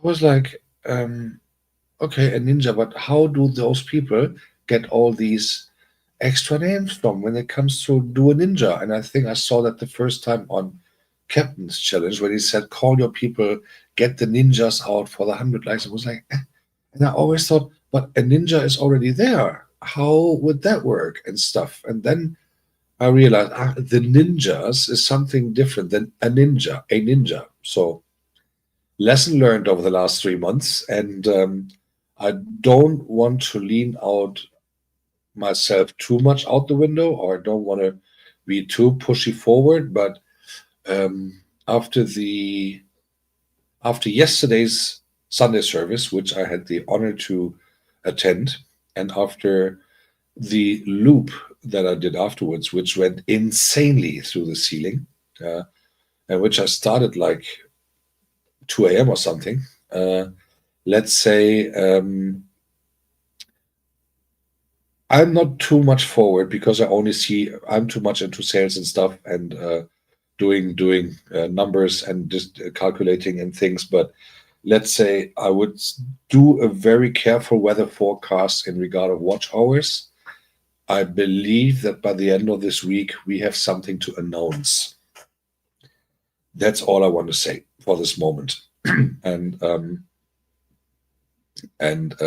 was like, okay, a ninja, but how do those people get all these extra names from when it comes to do a ninja? And I think I saw that the first time on Captain's Challenge when he said, call your people, get the ninjas out for the 100 likes. I was like, and I always thought, but a ninja is already there. How would that work and stuff? And then I realized the ninjas is something different than a ninja, a ninja. So lesson learned over the last 3 months. And I don't want to lean out myself too much out the window, or don't want to be too pushy forward. But after yesterday's Sunday service, which I had the honor to attend, and after the loop that I did afterwards, which went insanely through the ceiling, and which I started like 2 a.m. or something. Let's say I'm not too much forward because I'm too much into sales and stuff and doing numbers and just calculating and things. But let's say I would do a very careful weather forecast in regard of watch hours. I believe that by the end of this week, we have something to announce. That's all I want to say for this moment. and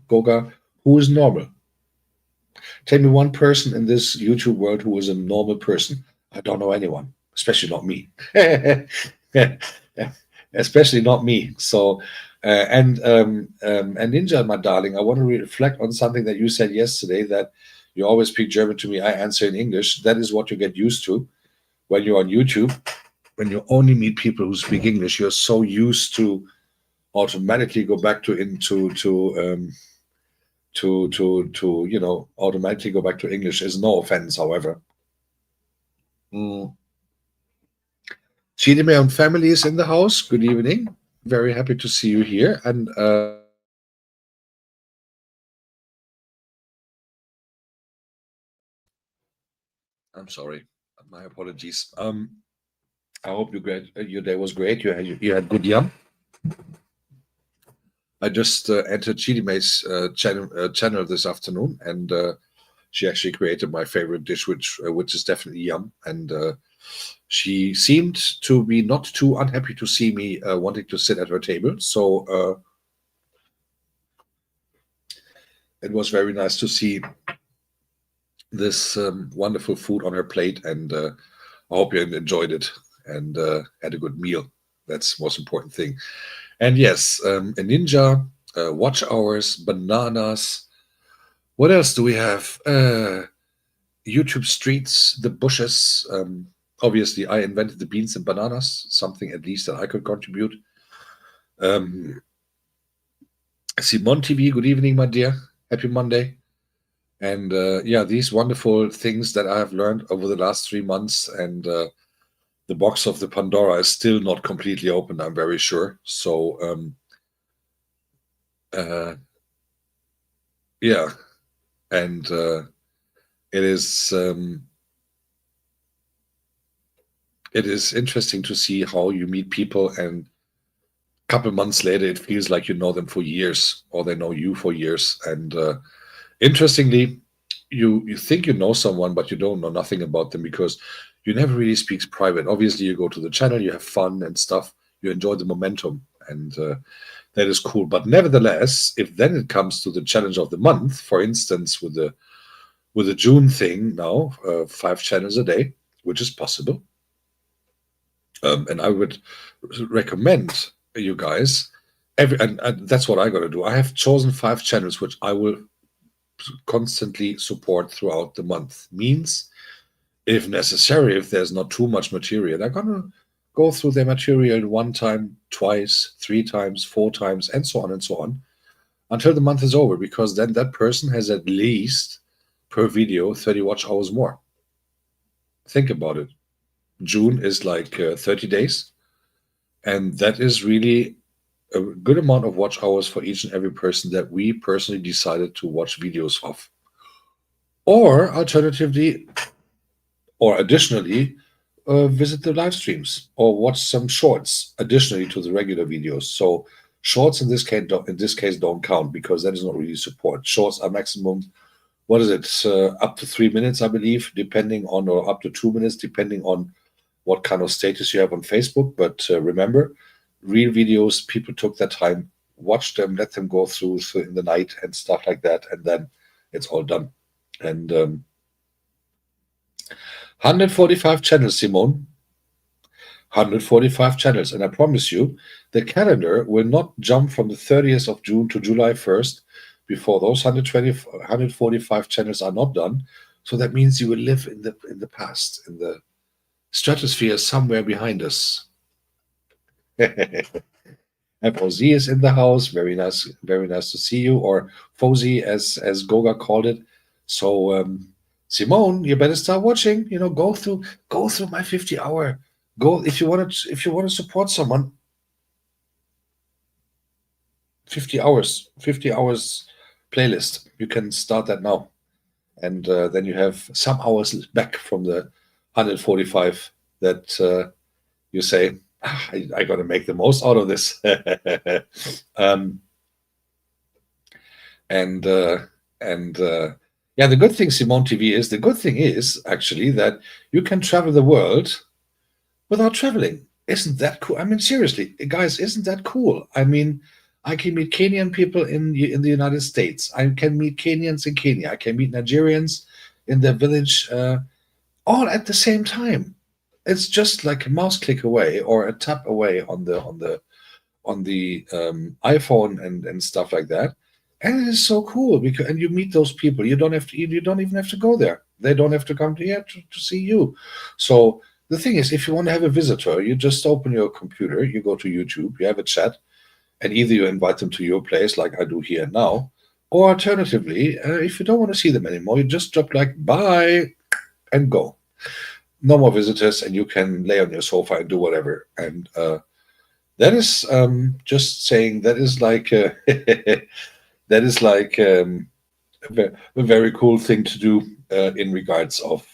Goga, who is normal? Tell me one person in this YouTube world who is a normal person. I don't know anyone, especially not me. Especially not me. So, and Ninja, my darling, I want to reflect on something that you said yesterday, that you always speak German to me, I answer in English. That is what you get used to when you're on YouTube. When you only meet people who speak English, you're so used to automatically go back to automatically go back to English. Is no offense, however. Chidime and family is in the house. Good evening. Very happy to see you here. And I'm sorry. My apologies. I hope your day was great. You had good yum. I just entered Chidime's channel this afternoon, and She actually created my favorite dish, which is definitely yum. And she seemed to be not too unhappy to see me wanting to sit at her table. So it was very nice to see this wonderful food on her plate, and I hope you enjoyed it and had a good meal. That's the most important thing. And yes, a ninja, watch hours, bananas. What else do we have? YouTube streets, the bushes. Obviously, I invented the beans and bananas, something at least that I could contribute. Simon TV, good evening, my dear. Happy Monday. And yeah, these wonderful things that I have learned over the last 3 months, and the box of the Pandora is still not completely open, I'm very sure. So yeah, and it is interesting to see how you meet people, and a couple months later it feels like you know them for years, or they know you for years. And interestingly, you think you know someone, but you don't know nothing about them, because you never really speak private. Obviously, you go to the channel, you have fun and stuff, you enjoy the momentum, and that is cool. But nevertheless, if then it comes to the challenge of the month, for instance, with the June thing now, 5 channels a day, which is possible. And I would recommend you guys and that's what I got to do. I have chosen 5 channels which I will constantly support throughout the month. Means, if necessary, if there's not too much material, I'm gonna go through their material 1 time, twice, 3 times, 4 times, and so on until the month is over, because then that person has at least per video 30 watch hours more. Think about it. June is like 30 days, and that is really a good amount of watch hours for each and every person that we personally decided to watch videos of. Or alternatively, or additionally, visit the live streams or watch some shorts additionally to the regular videos. So shorts in this case don't count, because that is not really support. Shorts are maximum, what is it, up to 3 minutes, I believe, depending on, or up to 2 minutes, depending on what kind of status you have on Facebook. But remember, real videos, people took their time, watch them, let them go through in the night and stuff like that, and then it's all done. And 145 channels, Simone. 145 channels. And I promise you, the calendar will not jump from the 30th of June to July 1st before those 145 channels are not done. So that means you will live in the past, in the stratosphere somewhere behind us. FOZ is in the house. Very nice to see you, or Fozy as Goga called it. So Simone, you better start watching. Go through my 50-hour. Go if you want to support someone. 50 hours playlist. You can start that now, and then you have some hours back from the 145 that you say, I got to make the most out of this. Yeah, the good thing, Simone TV, is actually that you can travel the world without traveling. Isn't that cool? I mean, seriously, guys, isn't that cool? I mean, I can meet Kenyan people in the United States. I can meet Kenyans in Kenya. I can meet Nigerians in their village, all at the same time. It's just like a mouse click away or a tap away on the iPhone and stuff like that. And it is so cool, because and you meet those people. You don't even have to go there. They don't have to come to here to see you. So the thing is, if you want to have a visitor, you just open your computer, you go to YouTube, you have a chat, and either you invite them to your place like I do here now, or alternatively, if you don't want to see them anymore, you just drop like bye and go. No more visitors, and you can lay on your sofa and do whatever. And that is just saying, that is like a very cool thing to do in regards of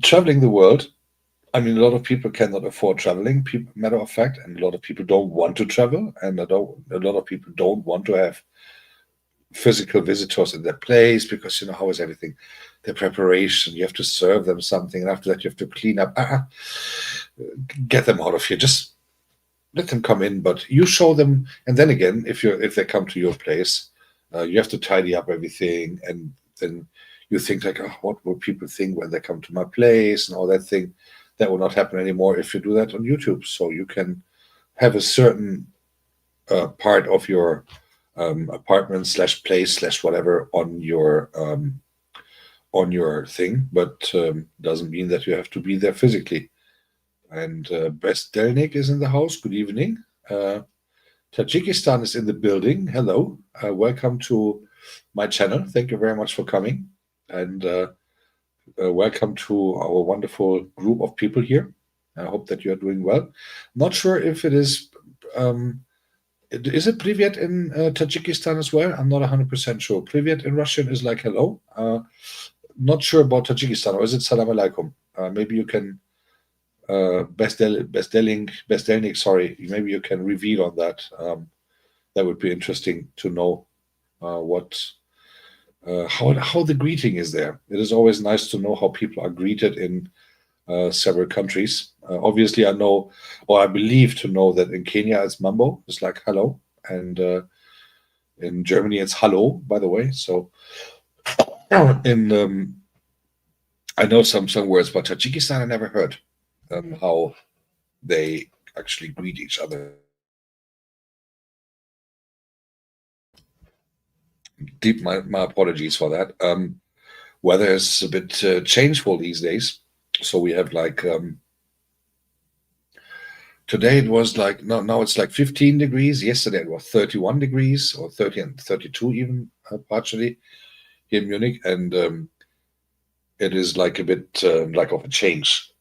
traveling the world. I mean, a lot of people cannot afford traveling, matter of fact, and a lot of people don't want to travel, and a lot of people don't want to have physical visitors in their place, because how is everything, their preparation, you have to serve them something, and after that you have to clean up. Get them out of here. Just let them come in, but you show them. And then again, if they come to your place, you have to tidy up everything, and then you think like, oh, what will people think when they come to my place and all that thing. That will not happen anymore if you do that on YouTube. So you can have a certain part of your apartment / place / whatever on your thing, but doesn't mean that you have to be there physically. And Best Delnik is in the house. Good evening. Tajikistan is in the building. Hello. Welcome to my channel. Thank you very much for coming. And welcome to our wonderful group of people here. I hope that you are doing well. Not sure if it is. Is it Privyet in Tajikistan as well? I'm not 100% sure. Privyet in Russian is like hello. Not sure about Tajikistan, or is it Salam Alaikum? Maybe you can. Bestelnik, sorry, maybe you can reveal on that. That would be interesting to know how the greeting is there. It is always nice to know how people are greeted in several countries. Obviously, I know, or I believe to know, that in Kenya it's mambo, it's like hello, and in Germany it's hallo, by the way. So I know some words, but Tajikistan I never heard how they actually greet each other. My apologies for that. Weather is a bit changeful these days, so we have like today it was like now it's like 15 degrees. Yesterday it was 31 degrees, or 30 and 32 even partially here in Munich, and it is like a bit like of a change.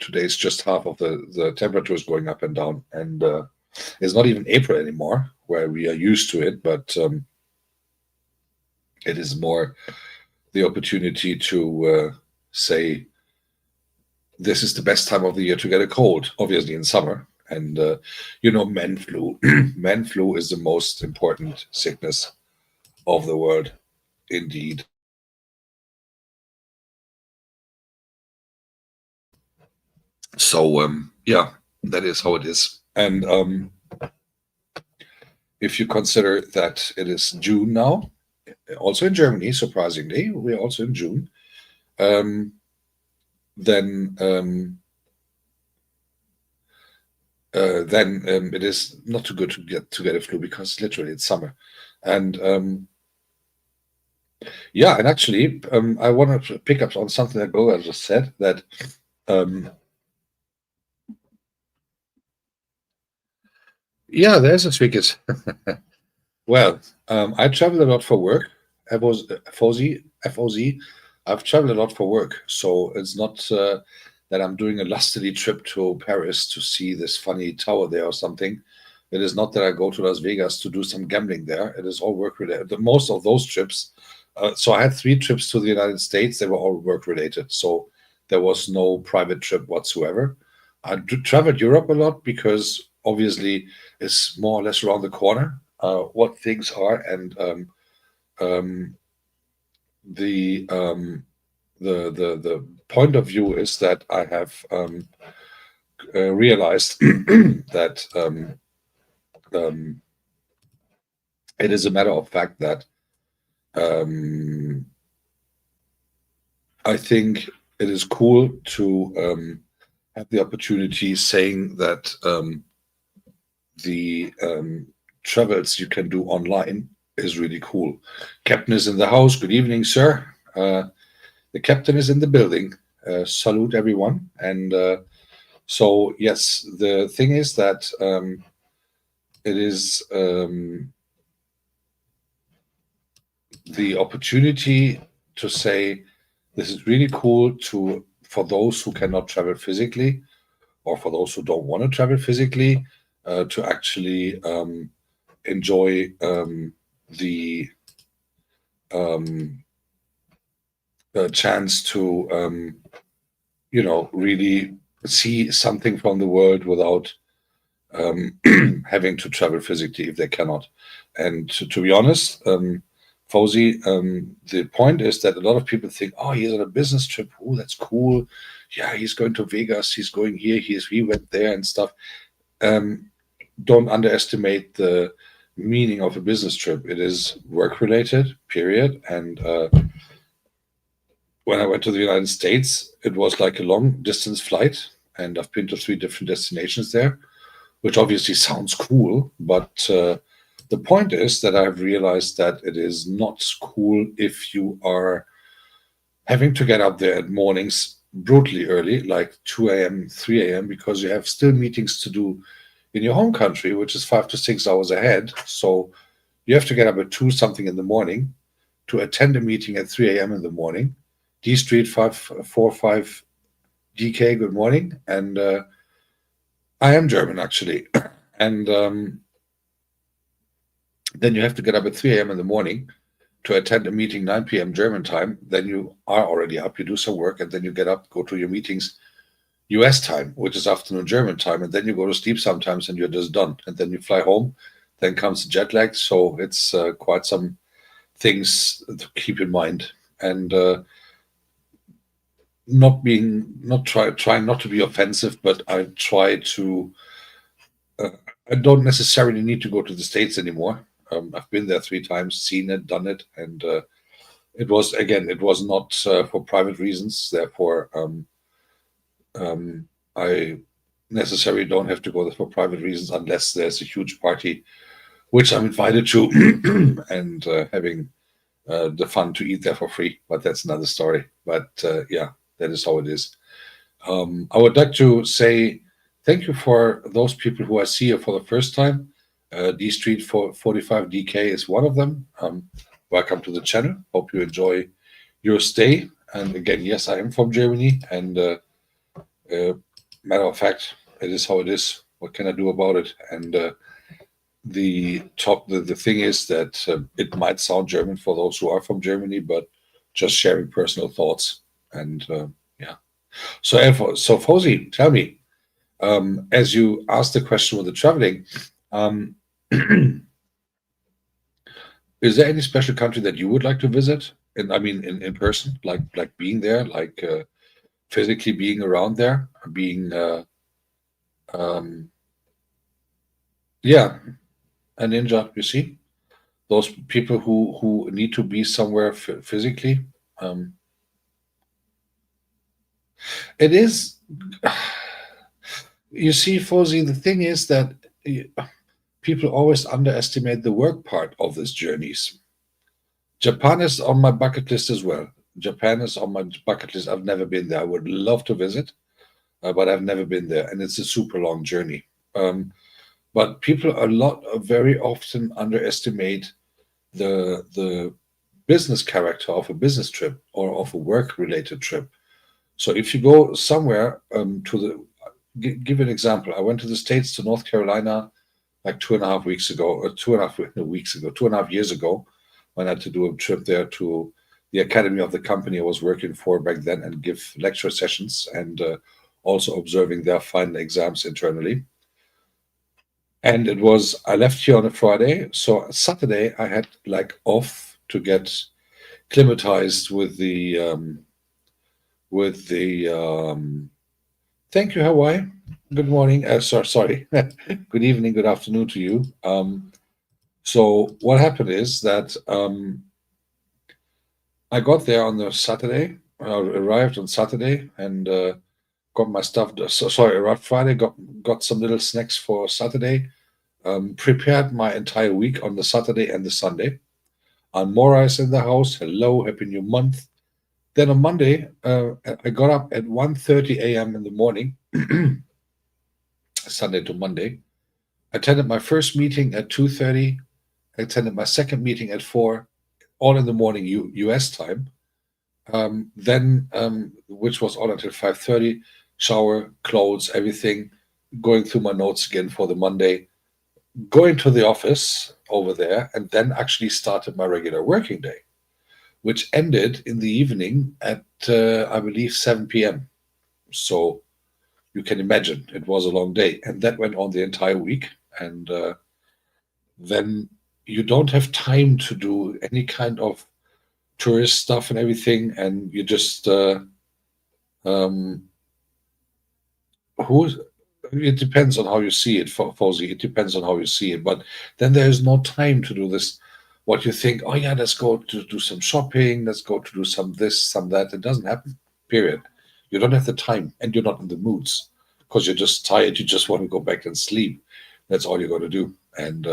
Today is just half of the temperature is going up and down, and it's not even April anymore, where we are used to it, but it is more the opportunity to say this is the best time of the year to get a cold, obviously in summer. And man flu. Man flu is the most important sickness of the world, indeed. So yeah, that is how it is. And if you consider that it is June now, also in Germany, surprisingly, we're also in June, then it is not too good to get a flu, because literally it's summer. And yeah, and actually, I want to pick up on something that Goga just said, that yeah, there's a Swikis. Well, I travel a lot for work. FOZ. I've traveled a lot for work, so it's not that I'm doing a lustily trip to Paris to see this funny tower there or something. It is not that I go to Las Vegas to do some gambling there. It is all work related. Most of those trips. So I had 3 trips to the United States. They were all work related. So there was no private trip whatsoever. I traveled Europe a lot because obviously it's more or less around the corner what things are, and the point of view is that I have realized that it is a matter of fact that I think it is cool to have the opportunity saying that the travels you can do online is really cool. Captain is in the house. Good evening, sir. The captain is in the building. Salute everyone. And so yes, the thing is that it is the opportunity to say this is really cool for those who cannot travel physically, or for those who don't want to travel physically, to actually enjoy the chance to really see something from the world without having to travel physically if they cannot. And to be honest, Fauzi, the point is that a lot of people think, oh, he's on a business trip. Oh, that's cool. Yeah, he's going to Vegas. He's going here. He went there and stuff. Um, don't underestimate the meaning of a business trip. It is work related, period. And when I went to the United States, it was like a long distance flight, and I've been to 3 different destinations there, which obviously sounds cool, but the point is that I've realized that it is not cool if you are having to get up there at mornings brutally early, like 2 a.m., 3 a.m., because you have still meetings to do in your home country, which is 5 to 6 hours ahead. So you have to get up at 2 something in the morning to attend a meeting at 3 a.m. in the morning. D Street 545 DK, good morning. And I am German, actually. And then you have to get up at 3 a.m. in the morning to attend a meeting 9 p.m. German time. Then you are already up, you do some work, and then you get up, go to your meetings US time, which is afternoon German time, and then you go to sleep sometimes and you're just done. And then you fly home, then comes the jet lag. So it's quite some things to keep in mind. And trying not to be offensive, but I try to. I don't necessarily need to go to the States anymore. I've been there 3 times, seen it, done it, and it was not for private reasons. Therefore, I necessarily don't have to go there for private reasons unless there's a huge party, which I'm invited to, and having the fun to eat there for free. But that's another story. But yeah, that is how it is. I would like to say thank you for those people who I see here for the first time. D Street 45 DK is one of them. Welcome to the channel. Hope you enjoy your stay. And again, yes, I am from Germany. And matter of fact, it is how it is. What can I do about it? And the thing is that it might sound German for those who are from Germany, but just sharing personal thoughts. And yeah. So, Fauzi, tell me, as you asked the question with the traveling, um, is there any special country that you would like to visit? And I mean, in person, like being there, like physically being around there, being um, yeah, a ninja. You see, those people who need to be somewhere physically. Um, it is. You see, Fauzi, the thing is that people always underestimate the work part of these journeys. Japan is on my bucket list as well. Japan is on my bucket list. I've never been there. I would love to visit, but I've never been there, and it's a super long journey. But people very often underestimate the business character of a business trip or of a work related trip. So if you go somewhere give an example. I went to the States, to North Carolina, like 2.5 weeks ago, or 2.5 years ago, when I had to do a trip there to the academy of the company I was working for back then and give lecture sessions and also observing their final exams internally. And I left here on a Friday. So Saturday, I had like off to get climatized with the thank you, Hawaii. Good morning. Sorry. Good evening, good afternoon to you. So what happened is that I got there on the Saturday. I arrived on Saturday and got my stuff. Arrived Friday. Got some little snacks for Saturday. Prepared my entire week on the Saturday and the Sunday. Mora is in the house. Hello, happy new month. Then on Monday, I got up at 1:30 a.m. in the morning, Sunday to Monday. Attended my first meeting at 2:30. Attended my second meeting at 4, all in the morning US time. Then, which was all until 5:30. Shower, clothes, everything. Going through my notes again for the Monday. Going to the office over there, and then actually started my regular working day, which ended in the evening at I believe 7 p.m. So you can imagine it was a long day, and that went on the entire week. And then you don't have time to do any kind of tourist stuff and everything, and you just um, who's it depends on how you see it, Fauzi. It depends on how you see it. But then there is no time to do this. What you think, oh yeah, let's go to do some shopping, let's go to do some this, some that. It doesn't happen, period. You don't have the time and you're not in the moods because you're just tired. You just want to go back and sleep. That's all you're going to do. And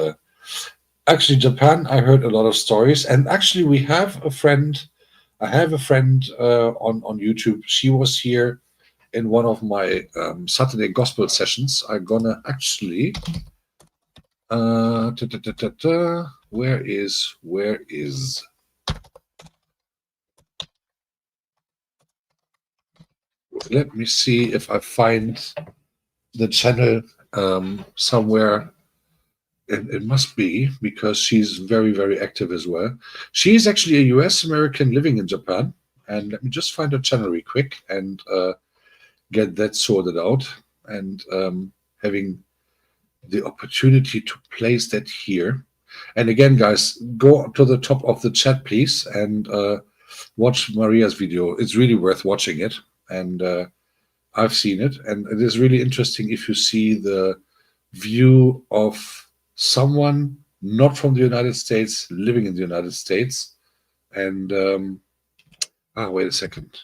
actually, Japan, I heard a lot of stories. And actually, we have a friend. I have a friend on YouTube. She was here in one of my Saturday gospel sessions. I'm gonna actually where is let me see if I find the channel somewhere. It must be, because she's very, very active as well. She's actually a US American living in Japan. And let me just find her channel real quick and get that sorted out, and having the opportunity to place that here. And again, guys, go to the top of the chat, please, and watch Maria's video. It's really worth watching it. And I've seen it, and it is really interesting if you see the view of someone not from the United States living in the United States. And wait a second.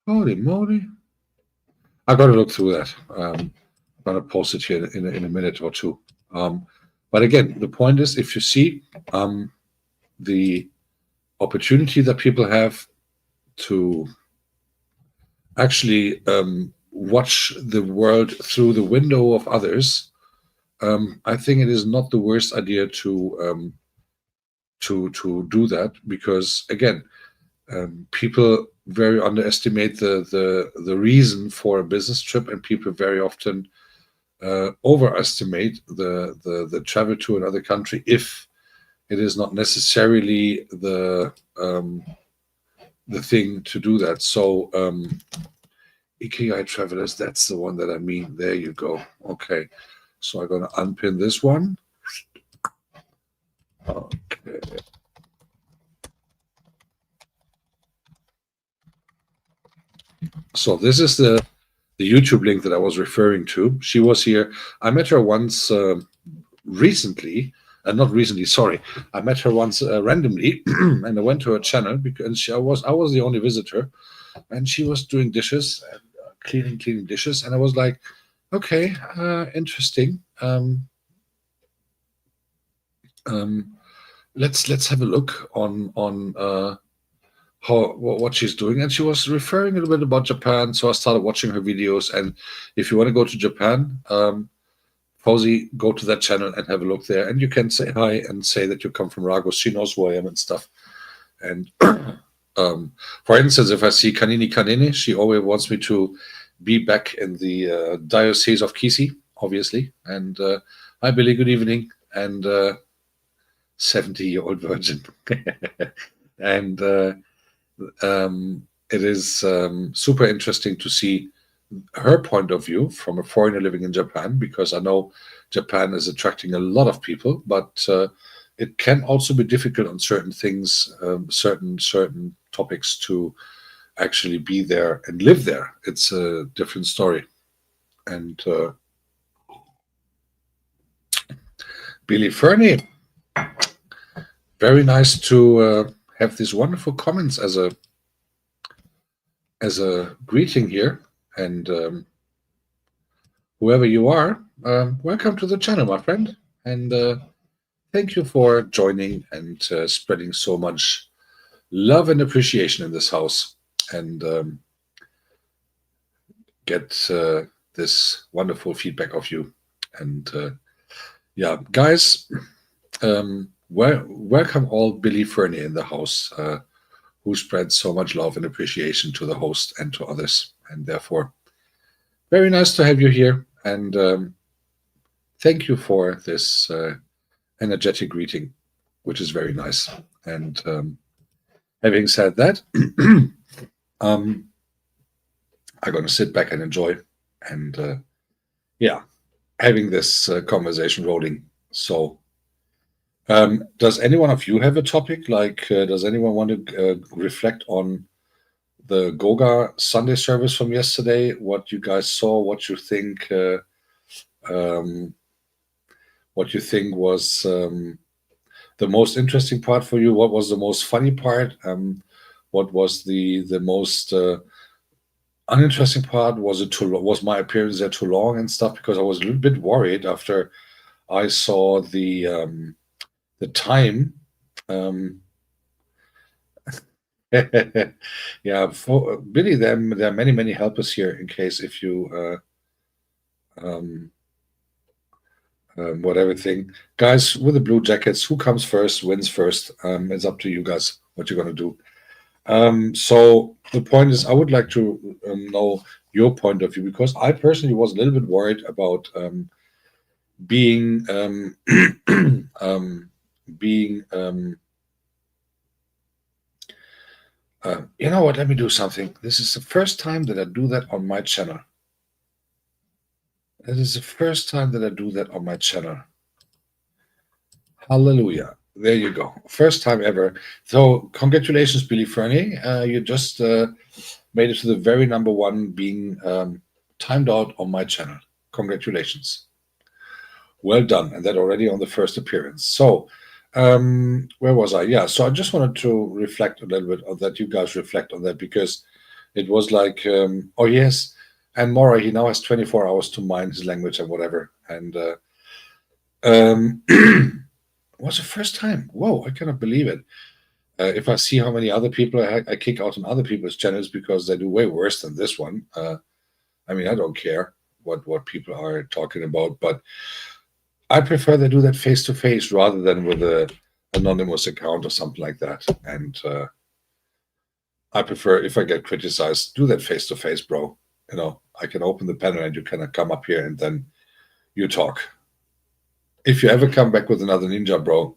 Holy moly. I got to look through that. I'm going to post it here in a minute or two. But again, the point is, if you see the opportunity that people have to actually watch the world through the window of others, I think it is not the worst idea to do that, because again, people very underestimate the reason for a business trip, and people very often overestimate the travel to another country if it is not necessarily the thing to do that. So Ikigai Travelers, that's the one that I mean. There you go. Okay, so I'm going to unpin this one. Okay. So this is the YouTube link that I was referring to. She was here. I met her once recently. Not recently, sorry. I met her once randomly, and I went to her channel because I was the only visitor, and she was doing dishes and cleaning dishes, and I was like, okay, interesting. Let's have a look on what she's doing. And she was referring a little bit about Japan, so I started watching her videos. And if you want to go to Japan, Fauzi, go to that channel and have a look there, and you can say hi and say that you come from Ragos. She knows who I am and stuff. And for instance, if I see Kanini Kanini, she always wants me to be back in the Diocese of Kisi, obviously. And hi, Billy, good evening. And 70-year-old virgin. And it is super interesting to see her point of view from a foreigner living in Japan, because I know Japan is attracting a lot of people, but it can also be difficult on certain things, certain topics, to actually be there and live there. It's a different story. And Billy Fernie, very nice to have these wonderful comments as a greeting here. And whoever you are, welcome to the channel, my friend. And thank you for joining and spreading so much love and appreciation in this house, and get this wonderful feedback of you. And yeah, guys, welcome all Billy Fernie in the house, who spreads so much love and appreciation to the host and to others. And therefore, very nice to have you here. And thank you for this energetic greeting, which is very nice. And having said that, I'm going to sit back and enjoy, and yeah, having this conversation rolling. So, does any one of you have a topic? Like, does anyone want to reflect on the Goga Sunday service from yesterday? What you guys saw? Um, what you think was the most interesting part for you? What was the most funny part? What was the most uninteresting part? Was it too? Was my appearance there too long and stuff? Because I was a little bit worried after I saw the time. Um, yeah, for Billy, there are many helpers here in case if you what everything. Guys with the blue jackets, who comes first wins first. It's up to you guys what you're gonna do. So the point is, I would like to know your point of view because I personally was a little bit worried about being being you know what? Let me do something. This is the first time that I do that on my channel. It is the first time that I do that on my channel. Hallelujah. There you go. First time ever. So congratulations, Billy Fernie. You just made it to the very number one being timed out on my channel. Congratulations. Well done. And that already on the first appearance. So where was I? Yeah. So I just wanted to reflect a little bit on that. You guys reflect on that because it was like, oh yes. And Mora, he now has 24 hours to mine his language and whatever. And was the first time. Whoa, I cannot believe it. If I see how many other people I kick out on other people's channels because they do way worse than this one. I mean, I don't care what people are talking about, but I prefer they do that face to face rather than with a anonymous account or something like that. And I prefer if I get criticized, do that face to face, bro. You know, I can open the panel and you can come up here and then you talk. If you ever come back with another ninja, bro,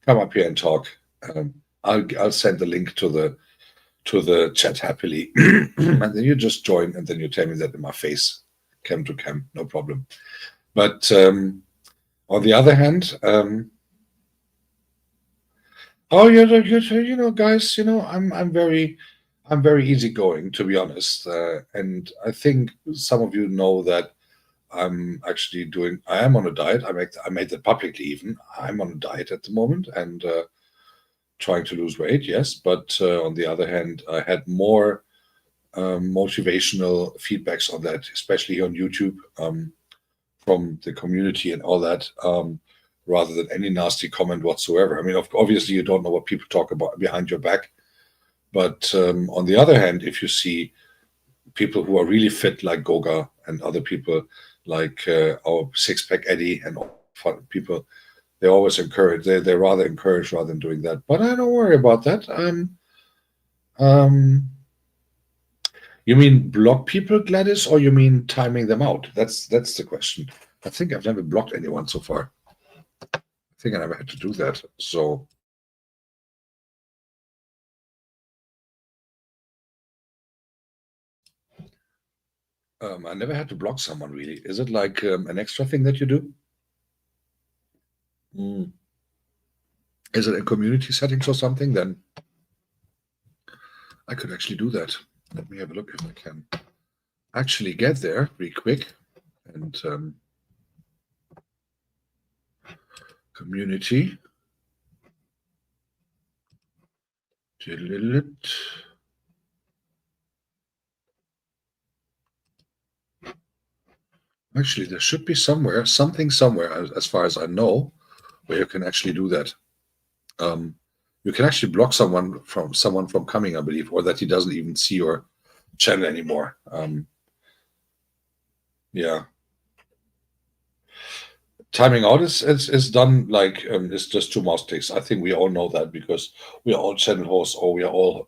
come up here and talk. I'll send the link to the chat happily, and then you just join, and then you tell me that in my face, cam to cam, no problem. But on the other hand, oh, you know, guys, you know, I'm very easygoing, to be honest, and I think some of you know that I'm actually I am on a diet. I made that publicly even. I'm on a diet at the moment and trying to lose weight, yes. But on the other hand, I had more motivational feedbacks on that, especially on YouTube from the community and all that, rather than any nasty comment whatsoever. I mean, obviously, you don't know what people talk about behind your back. But on the other hand, if you see people who are really fit like Goga and other people like our six-pack Eddie and people, they always encourage. They rather encourage rather than doing that. But I don't worry about that. You mean block people, Gladys, or you mean timing them out? That's the question. I think I've never blocked anyone so far. I think I never had to do that. So. I never had to block someone really. Is it like an extra thing that you do? Is it in community settings or something? Then I could actually do that. Let me have a look if I can actually get there really quick. And community. Actually, there should be something somewhere, as far as I know, where you can actually do that. You can actually block someone from coming, I believe, or that he doesn't even see your channel anymore. Yeah. Timing out is done like it's just two mouse clicks. I think we all know that because we are all channel hosts or we are all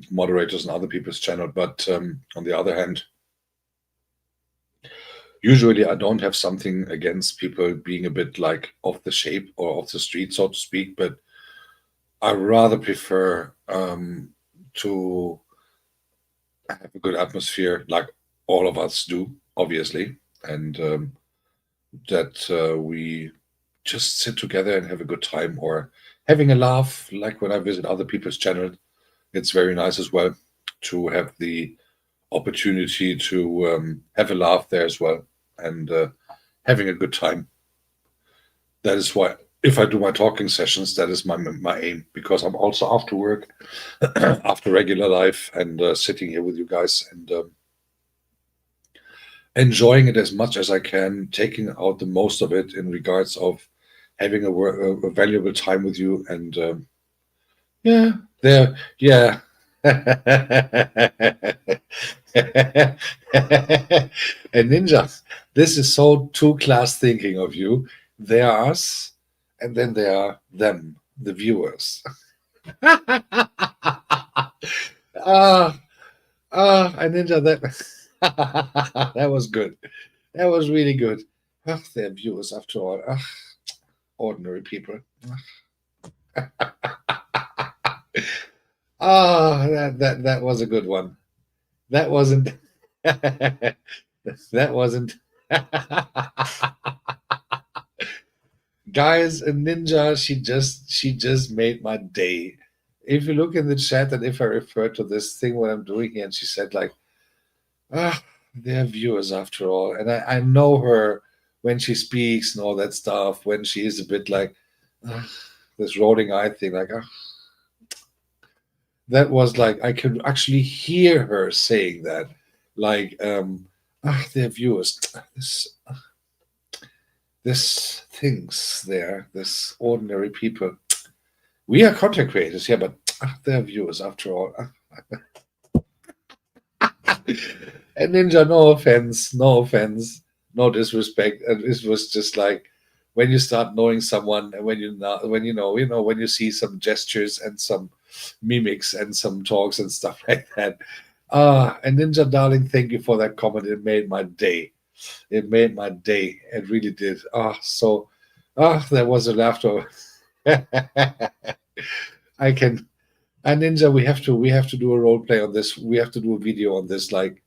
moderators on other people's channel. But on the other hand, usually I don't have something against people being a bit like off the shape or off the street, so to speak. But I rather prefer to have a good atmosphere, like all of us do, obviously, and that we just sit together and have a good time, or having a laugh, like when I visit other people's channel. It's very nice as well to have the opportunity to have a laugh there as well, and having a good time. That is why, if I do my talking sessions, that is my aim, because I'm also after work, after regular life, and sitting here with you guys and enjoying it as much as I can, taking out the most of it in regards of having a valuable time with you. And yeah, there, yeah. And Ninja, this is so two class thinking of you. They are us, and then they are them, the viewers. Ah, and Ninja, that that was good. That was really good. Ah, they're viewers after all. Ah, ordinary people. Ah, that was a good one. That wasn't. That wasn't. Guys, a ninja. She just made my day. If you look in the chat and if I refer to this thing what I'm doing here, and she said like, ah, they're viewers after all, and I know her when she speaks and all that stuff. When she is a bit like ah, this rolling eye thing, like ah, that was like I could actually hear her saying that, like ah, they're viewers. This things there, this ordinary people. We are content creators, yeah, but they're viewers after all. And Ninja, no offense, no offense, no disrespect. And it was just like when you start knowing someone, and when you know, when you see some gestures and some mimics and some talks and stuff like that. Ah, and Ninja, darling, thank you for that comment. It made my day. It made my day. It really did. Ah, so, there was a laughter. I can. And Ninja, we have to do a role play on this. We have to do a video on this, like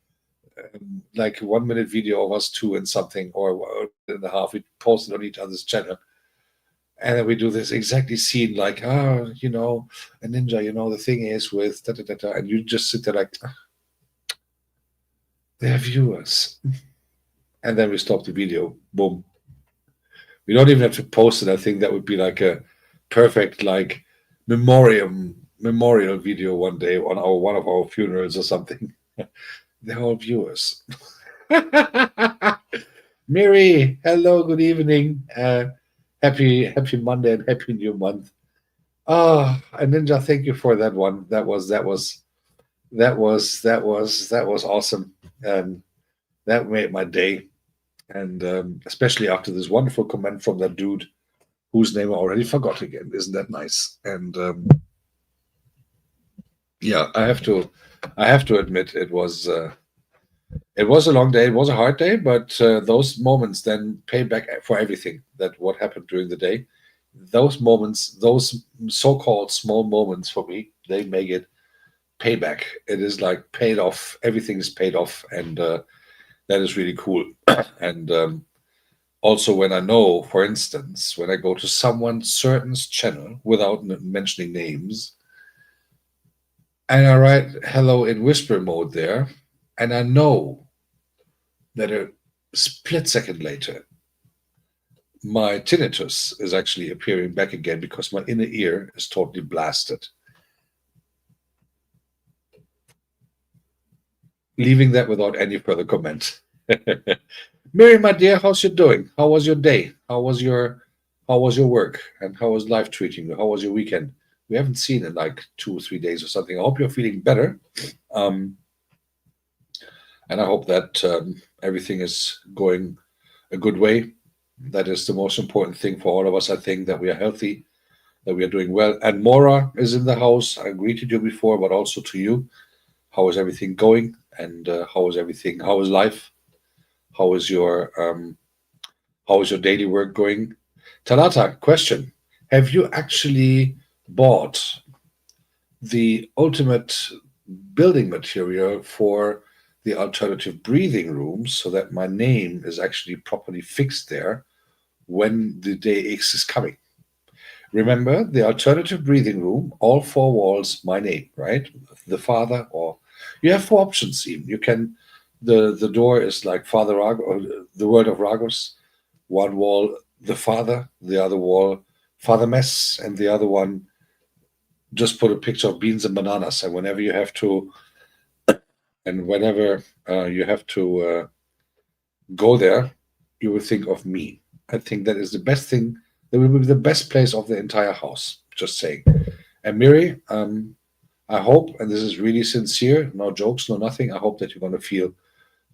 a 1 minute video of us two and something, or and a half. We post it on each other's channel, and then we do this exactly scene, like a ninja. The thing is with da da da da, and you just sit there like, "Ah, they're viewers," and then we stop the video. Boom. We don't even have to post it. I think that would be like a perfect like memorial video one day on our one of our funerals or something. They're all viewers. Miri, hello, good evening. Happy Monday and happy new month. Ah, and Ninja, thank you for that one. That was awesome. And that made my day. And especially after this wonderful comment from that dude whose name I already forgot again. Isn't that nice? And yeah, I have to admit it was a long day. It was a hard day, but those moments then pay back for everything that what happened during the day. Those moments, those so-called small moments for me, they make it payback. It is like paid off. Everything is paid off, and that is really cool. And also, when I know, for instance, when I go to someone certain's channel without mentioning names, and I write hello in whisper mode there, and I know that a split second later, my tinnitus is actually appearing back again because my inner ear is totally blasted. Leaving that without any further comment. Mary, my dear, how's you doing? How was your day? How was your work? And how was life treating you? How was your weekend? We haven't seen in like 2 or 3 days or something. I hope you're feeling better. Um, and I hope that everything is going a good way. That is the most important thing for all of us. I think that we are healthy, that we are doing well. And Mora is in the house. I greeted you before, but also to you. How is everything going? And how is everything? How is life? How is your daily work going? Talata, question: have you actually bought the ultimate building material for the alternative breathing room so that my name is actually properly fixed there when the day X is coming. Remember, the alternative breathing room, all four walls, my name, right? The father, or you have four options even. You can, the door is like Father Rag, or the World of Ragos. One wall, the father, the other wall, Father Mess, and the other one, just put a picture of beans and bananas. And whenever you have to, go there, you will think of me. I think that is the best thing. That will be the best place of the entire house. Just saying. And Miri, I hope, and this is really sincere, no jokes, no nothing. I hope that you're going to feel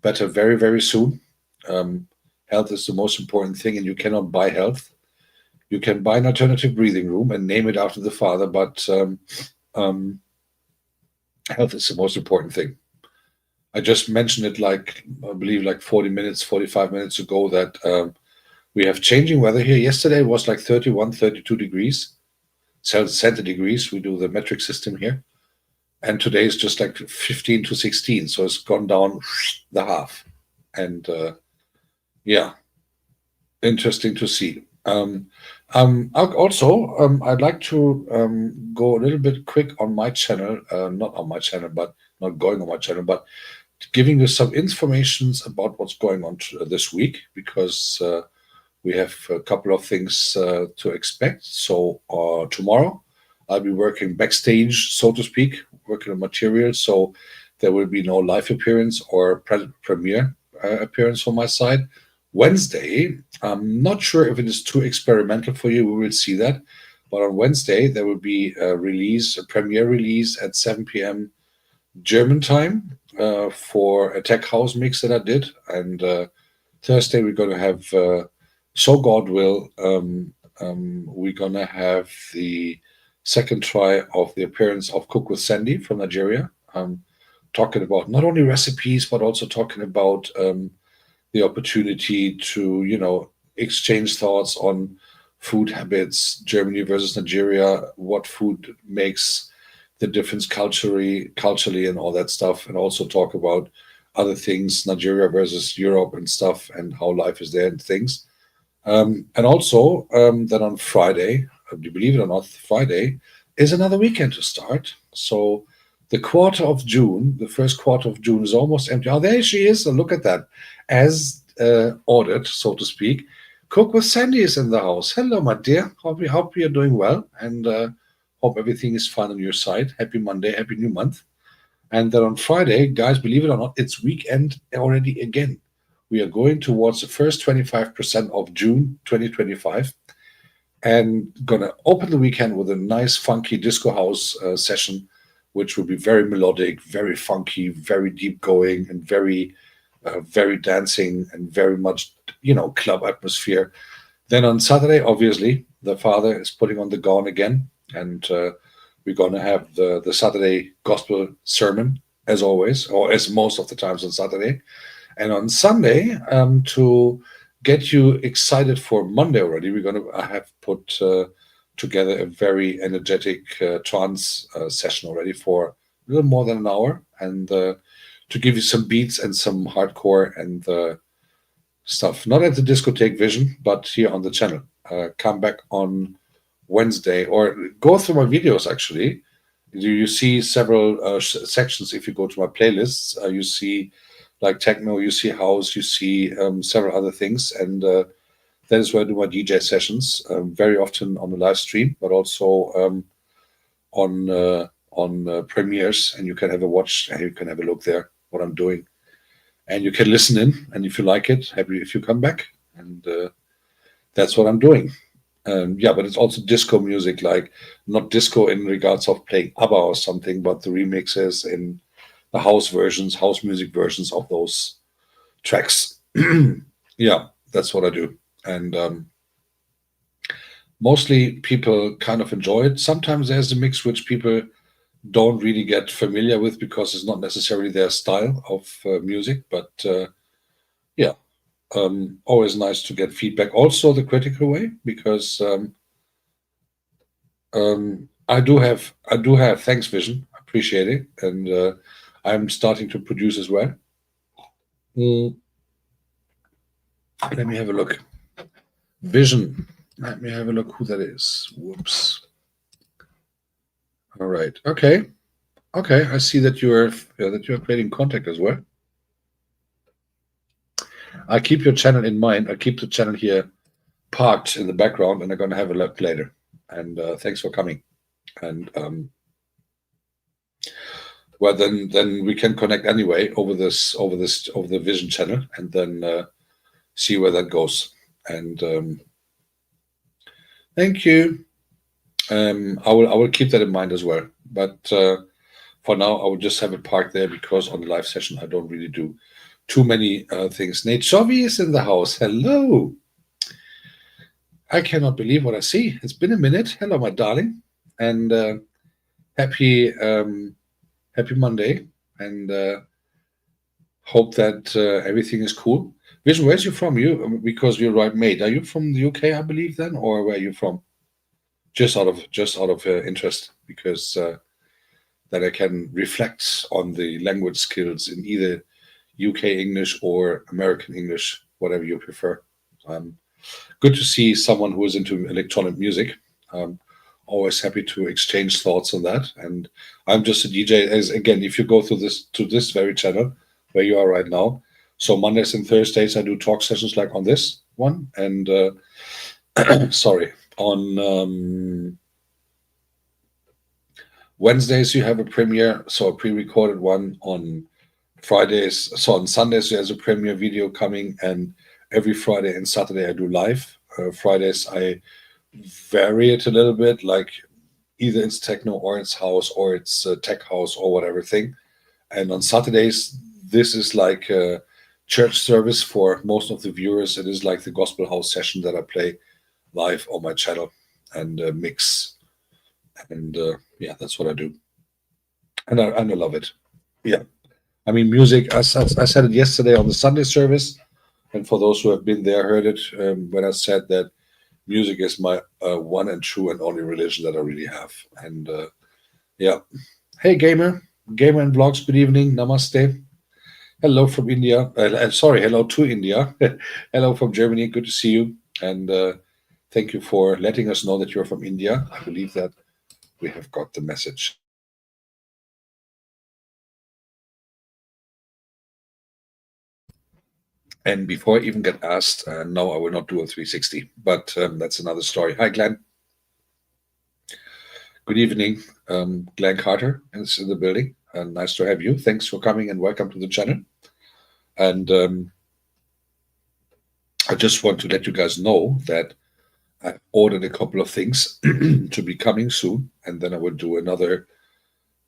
better very, very soon. Health is the most important thing, and you cannot buy health. You can buy an alternative breathing room and name it after the father, but um, health is the most important thing. I just mentioned it like, I believe, like 40 minutes, 45 minutes ago that we have changing weather here. Yesterday it was like 31, 32 degrees, centigrades. We do the metric system here. And today is just like 15 to 16. So it's gone down the half. And yeah, interesting to see. I'd like to go a little bit quick on my channel, not on my channel, but not going on my channel, but giving you some informations about what's going on this week, because we have a couple of things to expect. So tomorrow I'll be working backstage, so to speak, working on material. So there will be no live appearance or premiere appearance from my side. Wednesday, I'm not sure if it is too experimental for you. We will see that. But on Wednesday, there will be a premiere release at 7 p.m. German time for a tech house mix that I did. And Thursday, we're going to have, so God will, we're going to have the second try of the appearance of Cook with Sandy from Nigeria, talking about not only recipes, but also talking about the opportunity to, exchange thoughts on food habits, Germany versus Nigeria, what food makes the difference culturally and all that stuff, and also talk about other things, Nigeria versus Europe and stuff, and how life is there and things. And also that on Friday, believe it or not, Friday is another weekend to start. So the first quarter of June is almost empty. Oh, there she is. And look at that. As ordered, so to speak, Cook with Sandy is in the house. Hello, my dear. Hope you're doing well, and hope everything is fine on your side. Happy Monday, happy new month. And then on Friday, guys, believe it or not, it's weekend already again. We are going towards the first 25% of June 2025 and going to open the weekend with a nice, funky disco house session, which will be very melodic, very funky, very deep going, and very, very dancing and very much, club atmosphere. Then on Saturday, obviously, the father is putting on the gown again, and we're going to have the Saturday gospel sermon, as always, or as most of the times on Saturday. And on Sunday, to get you excited for Monday already, I have put together a very energetic trance session already for a little more than an hour, and to give you some beats and some hardcore and stuff. Not at the Discotheque Vision, but here on the channel. Come back on Wednesday, or go through my videos actually. You see several sections. If you go to my playlists, you see like techno, you see house, you see several other things, and that is where I do my DJ sessions, very often on the live stream, but also on premieres, and you can have a watch and you can have a look there what I'm doing, and you can listen in, and if you like it, happy if you come back, and that's what I'm doing. Yeah, but it's also disco music, like not disco in regards of playing ABBA or something, but the remixes in the house music versions of those tracks. Yeah, that's what I do. And mostly people kind of enjoy it. Sometimes there's a mix which people don't really get familiar with because it's not necessarily their style of music. But yeah, always nice to get feedback. Also the critical way, because I do have. Thanks, Vision. Appreciate it, and I'm starting to produce as well. Mm, let me have a look. Vision. Let me have a look who that is. Whoops. All right. Okay. Okay. I see that you're creating contact as well. I keep your channel in mind. I keep the channel here parked in the background, and I'm going to have a look later. And thanks for coming. And well, then we can connect anyway over the Vision channel, and then see where that goes. And thank you. I will keep that in mind as well. But for now, I will just have it parked there because on the live session I don't really do too many things. Nate Chovy is in the house. Hello. I cannot believe what I see. It's been a minute. Hello, my darling, and happy Monday, and hope that everything is cool. Vision, where's you from? Because you're right, mate. Are you from the UK? I believe then, or where are you from? Just out of interest, because that I can reflect on the language skills in either UK English or American English, whatever you prefer. Good to see someone who is into electronic music. Always happy to exchange thoughts on that. And I'm just a DJ. As again, if you go to this very channel where you are right now, so Mondays and Thursdays I do talk sessions like on this one, and sorry, on Wednesdays you have a premiere, so a pre-recorded one. On Fridays, so on Sundays there's a premiere video coming, and every Friday and Saturday I do live. Fridays I vary it a little bit, like either it's techno or it's house or it's tech house or whatever thing. And on Saturdays, this is like a church service for most of the viewers. It is like the gospel house session that I play live on my channel and mix. And yeah, that's what I do. And I love it. Yeah. I mean, music, I said it yesterday on the Sunday service. And for those who have been there, heard it when I said that music is my one and true and only religion that I really have. And yeah. Hey, gamer and vlogs, good evening. Namaste. Hello from India. Sorry, hello to India. Hello from Germany. Good to see you. And thank you for letting us know that you're from India. I believe that we have got the message. And before I even get asked, no, I will not do a 360, but that's another story. Hi, Glenn. Good evening. Glenn Carter is in the building. Nice to have you. Thanks for coming and welcome to the channel. And I just want to let you guys know that I ordered a couple of things to be coming soon, and then I will do another.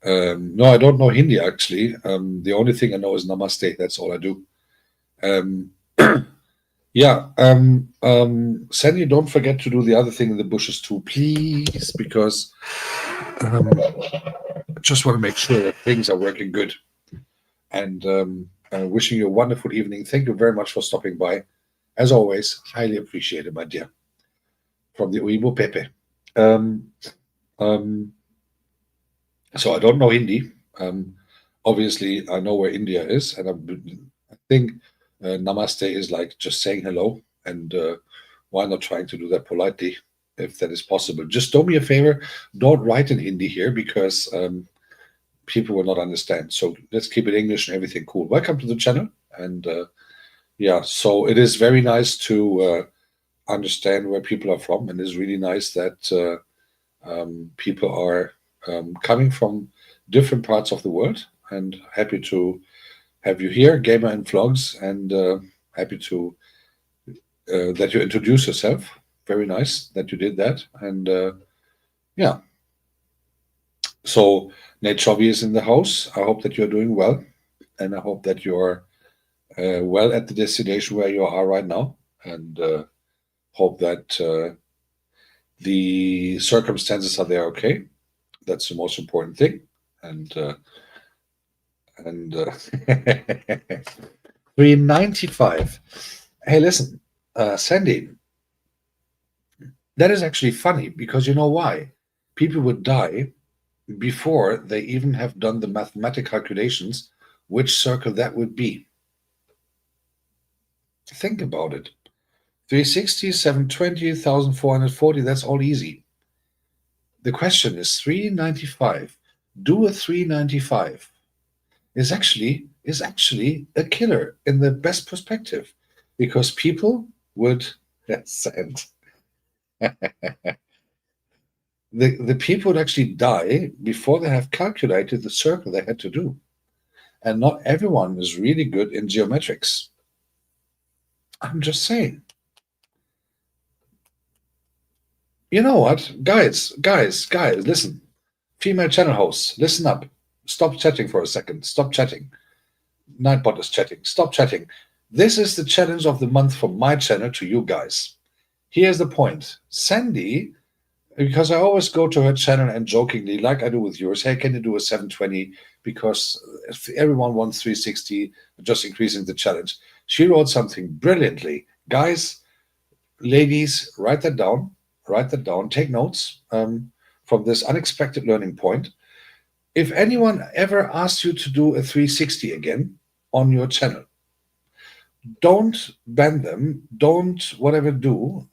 No, I don't know Hindi actually. The only thing I know is Namaste. That's all I do. Yeah. Sandy, don't forget to do the other thing in the bushes too, please, because I just want to make sure that things are working good. And wishing you a wonderful evening. Thank you very much for stopping by. As always, highly appreciated, my dear. From the Uibo Pepe. So I don't know Hindi. Obviously, I know where India is, and I think Namaste is like just saying hello, and why not trying to do that politely, if that is possible. Just do me a favor, don't write in Hindi here, because people will not understand. So let's keep it English and everything cool. Welcome to the channel, and yeah, so it is very nice to understand where people are from, and it's really nice that people are coming from different parts of the world, and happy to have you here, Gamer and Vlogs, and happy to that you introduce yourself. Very nice that you did that, and yeah. So Nate Chovy is in the house. I hope that you're doing well, and I hope that you're well at the destination where you are right now, and hope that the circumstances are there okay. That's the most important thing. And 395. Hey, listen, Sandy, that is actually funny, because you know why? people would die before they even have done the mathematical calculations which circle that would be. Think about it. 360, 720, 1440, that's all easy. The question is 395. Do a 395 is actually a killer in the best perspective, because people would send the people would actually die before they have calculated the circle they had to do. And not everyone is really good in geometrics. I'm just saying. You know what? Guys, listen. Female channel hosts, listen up. Stop chatting for a second. Stop chatting. Nightbot is chatting. Stop chatting. This is the challenge of the month from my channel to you guys. Here's the point. Sandy, because I always go to her channel and jokingly, like I do with yours, hey, can you do a 720? Because if everyone wants 360, just increasing the challenge. She wrote something brilliantly. Guys, ladies, write that down. Write that down. Take notes from this unexpected learning point. If anyone ever asks you to do a 360 again on your channel, don't ban them. Don't whatever do.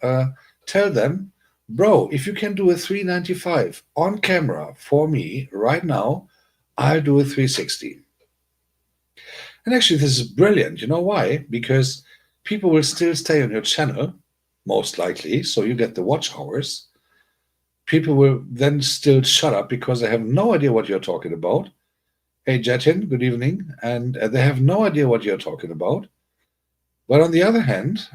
Tell them, bro, if you can do a 395 on camera for me right now, I'll do a 360. And actually, this is brilliant. You know why? Because people will still stay on your channel, most likely, so you get the watch hours. People will then still shut up because they have no idea what you're talking about. Hey, Jatin, good evening. And they have no idea what you're talking about. But on the other hand,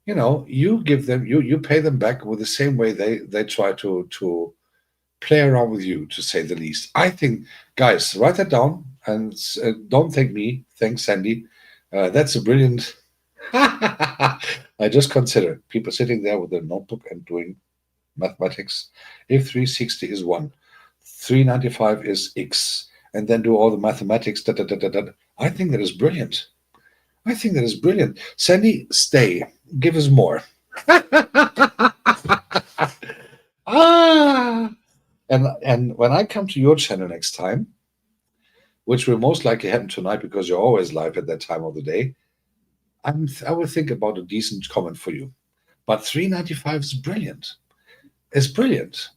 you give them, you pay them back with the same way they try to play around with you, to say the least. I think, guys, write that down and don't thank me. Thanks, Sandy. That's a brilliant. I just consider people sitting there with their notebook and doing mathematics. If 360 is 1, 395 is X, and then do all the mathematics. I think that is brilliant. I think that is brilliant. Sandy, stay. Give us more. And when I come to your channel next time, which will most likely happen tonight because you're always live at that time of the day, I will think about a decent comment for you. But 395 is brilliant. It's brilliant.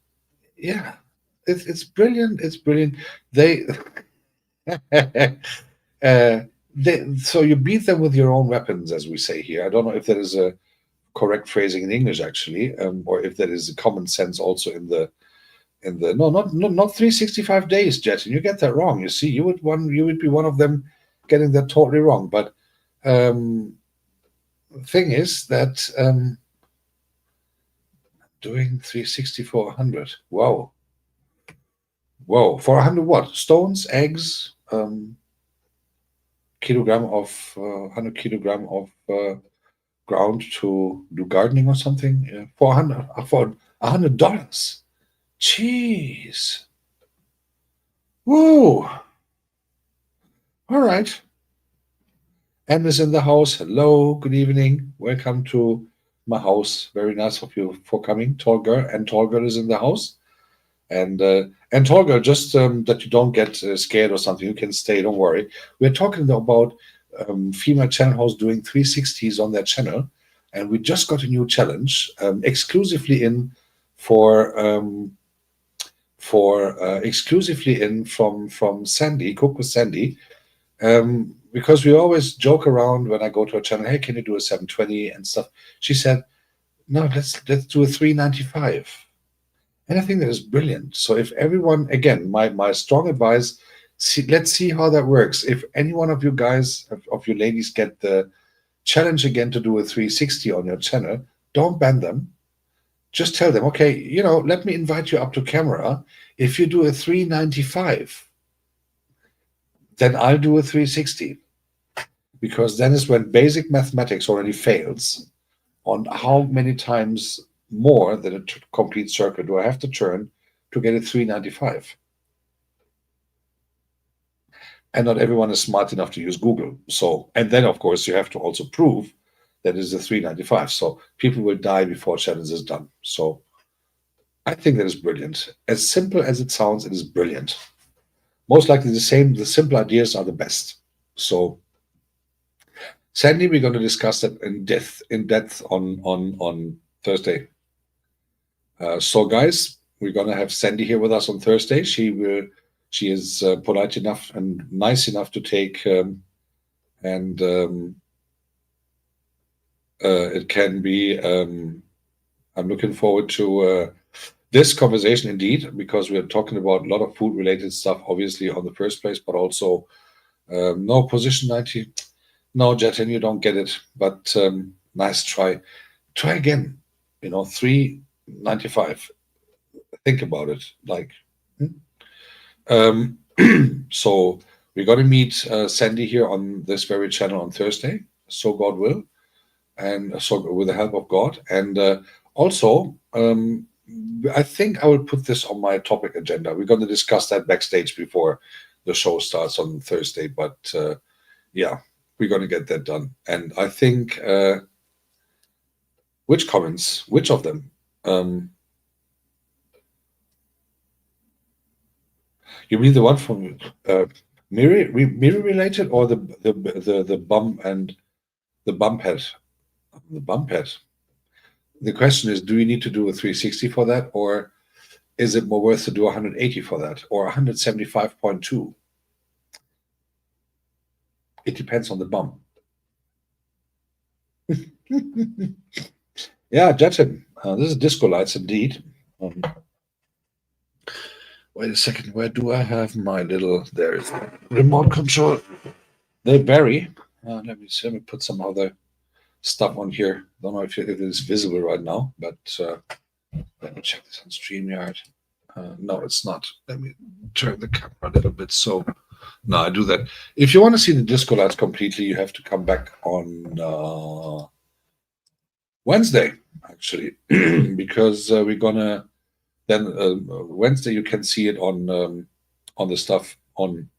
Yeah, it's brilliant. It's brilliant. They, so you beat them with your own weapons, as we say here. I don't know if that is a correct phrasing in English, actually, or if that is a common sense also in the no, not 365 days, Jet. And you get that wrong. You see, you would be one of them getting that totally wrong. But thing is that doing 360 for 100. Wow. For 100 what? Stones, eggs, kilogram of 100 kilogram of ground to do gardening or something. Yeah, for $100. Jeez. Whoa. All right. Anne is in the house. Hello. Good evening. Welcome to my house. Very nice of you for coming. Tall girl is in the house. And Tall girl, just that you don't get scared or something, you can stay. Don't worry. We're talking about female channel hosts doing 360s on their channel, and we just got a new challenge exclusively in from Sandy, Cook with Sandy, because we always joke around when I go to her channel. Hey, can you do a 720 and stuff? She said, no, let's do a 395. And I think that is brilliant. So if everyone, again, my strong advice, let's see how that works. If any one of you guys, of you ladies, get the challenge again to do a 360 on your channel, don't ban them. Just tell them, okay, let me invite you up to camera. If you do a 395, then I'll do a 360. Because then is when basic mathematics already fails on how many times more than a complete circle do I have to turn to get a 395. And not everyone is smart enough to use Google. And then, of course, you have to also prove that it is a 395. So people will die before challenge is done. So I think that is brilliant. As simple as it sounds, it is brilliant. Most likely the same. The simple ideas are the best. So, Sandy, we're going to discuss that in depth on Thursday. So, guys, we're going to have Sandy here with us on Thursday. She is polite enough and nice enough to take, and it can be. I'm looking forward to this conversation indeed, because we're talking about a lot of food related stuff, obviously, on the first place, but also no position 90. No, Jetin, you don't get it, but nice try. Try again. 395. Think about it. Like, so we're going to meet Sandy here on this very channel on Thursday, so God will, and so with the help of God. And also, I think I will put this on my topic agenda. We're going to discuss that backstage before the show starts on Thursday, but yeah, we're going to get that done. And I think, which comments? Which of them? You mean the one from Miri related, or the bum and the bump head? The bump head. The question is, do we need to do a 360 for that, or is it more worth to do 180 for that, or 175.2? It depends on the bum. Yeah, Jetin, this is Disco Lights indeed. Wait a second, where do I have my little? There is the remote control. They vary. Let me put some other stuff on here. Don't know if it is visible right now, but let me check this on StreamYard. No, it's not. Let me turn the camera a little bit. So, no, I do that. If you want to see the Disco Lights completely, you have to come back on Wednesday, actually, because we're gonna then Wednesday you can see it on the stuff on.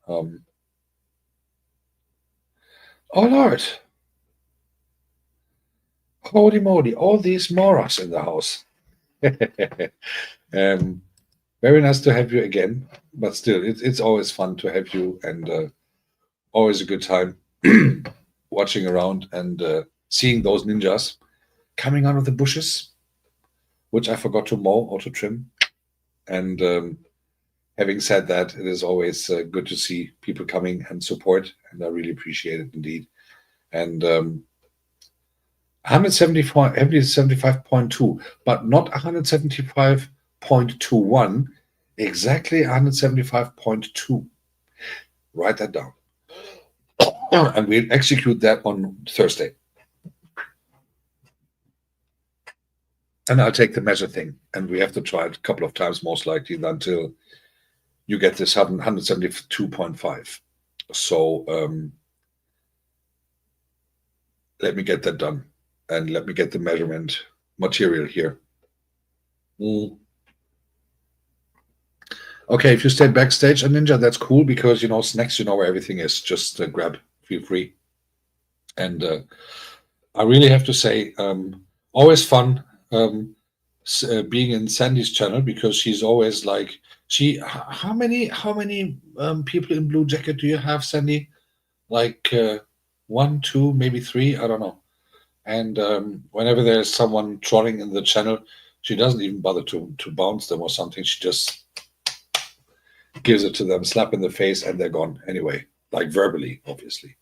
Oh Lord! Holy moly! All these moras in the house. Very nice to have you again, but still, it's always fun to have you, and always a good time watching around and seeing those ninjas coming out of the bushes, which I forgot to mow or to trim. And having said that, it is always good to see people coming and support, and I really appreciate it indeed. And 175.2, but not 175.21, exactly 175.2. Write that down. And we'll execute that on Thursday. And I'll take the measure thing, and we have to try it a couple of times, most likely, until you get this 172.5. So let me get that done, and let me get the measurement material here. Okay, if you stay backstage, a Ninja, that's cool, because snacks, where everything is. Just grab, feel free. And I really have to say, always fun being in Sandy's channel, because she's always like, how many people in blue jacket do you have, Sandy? Like 1, 2, maybe 3, I don't know. And whenever there's someone trolling in the channel, she doesn't even bother to bounce them or something. She just gives it to them, slap in the face, and they're gone anyway, like verbally, obviously.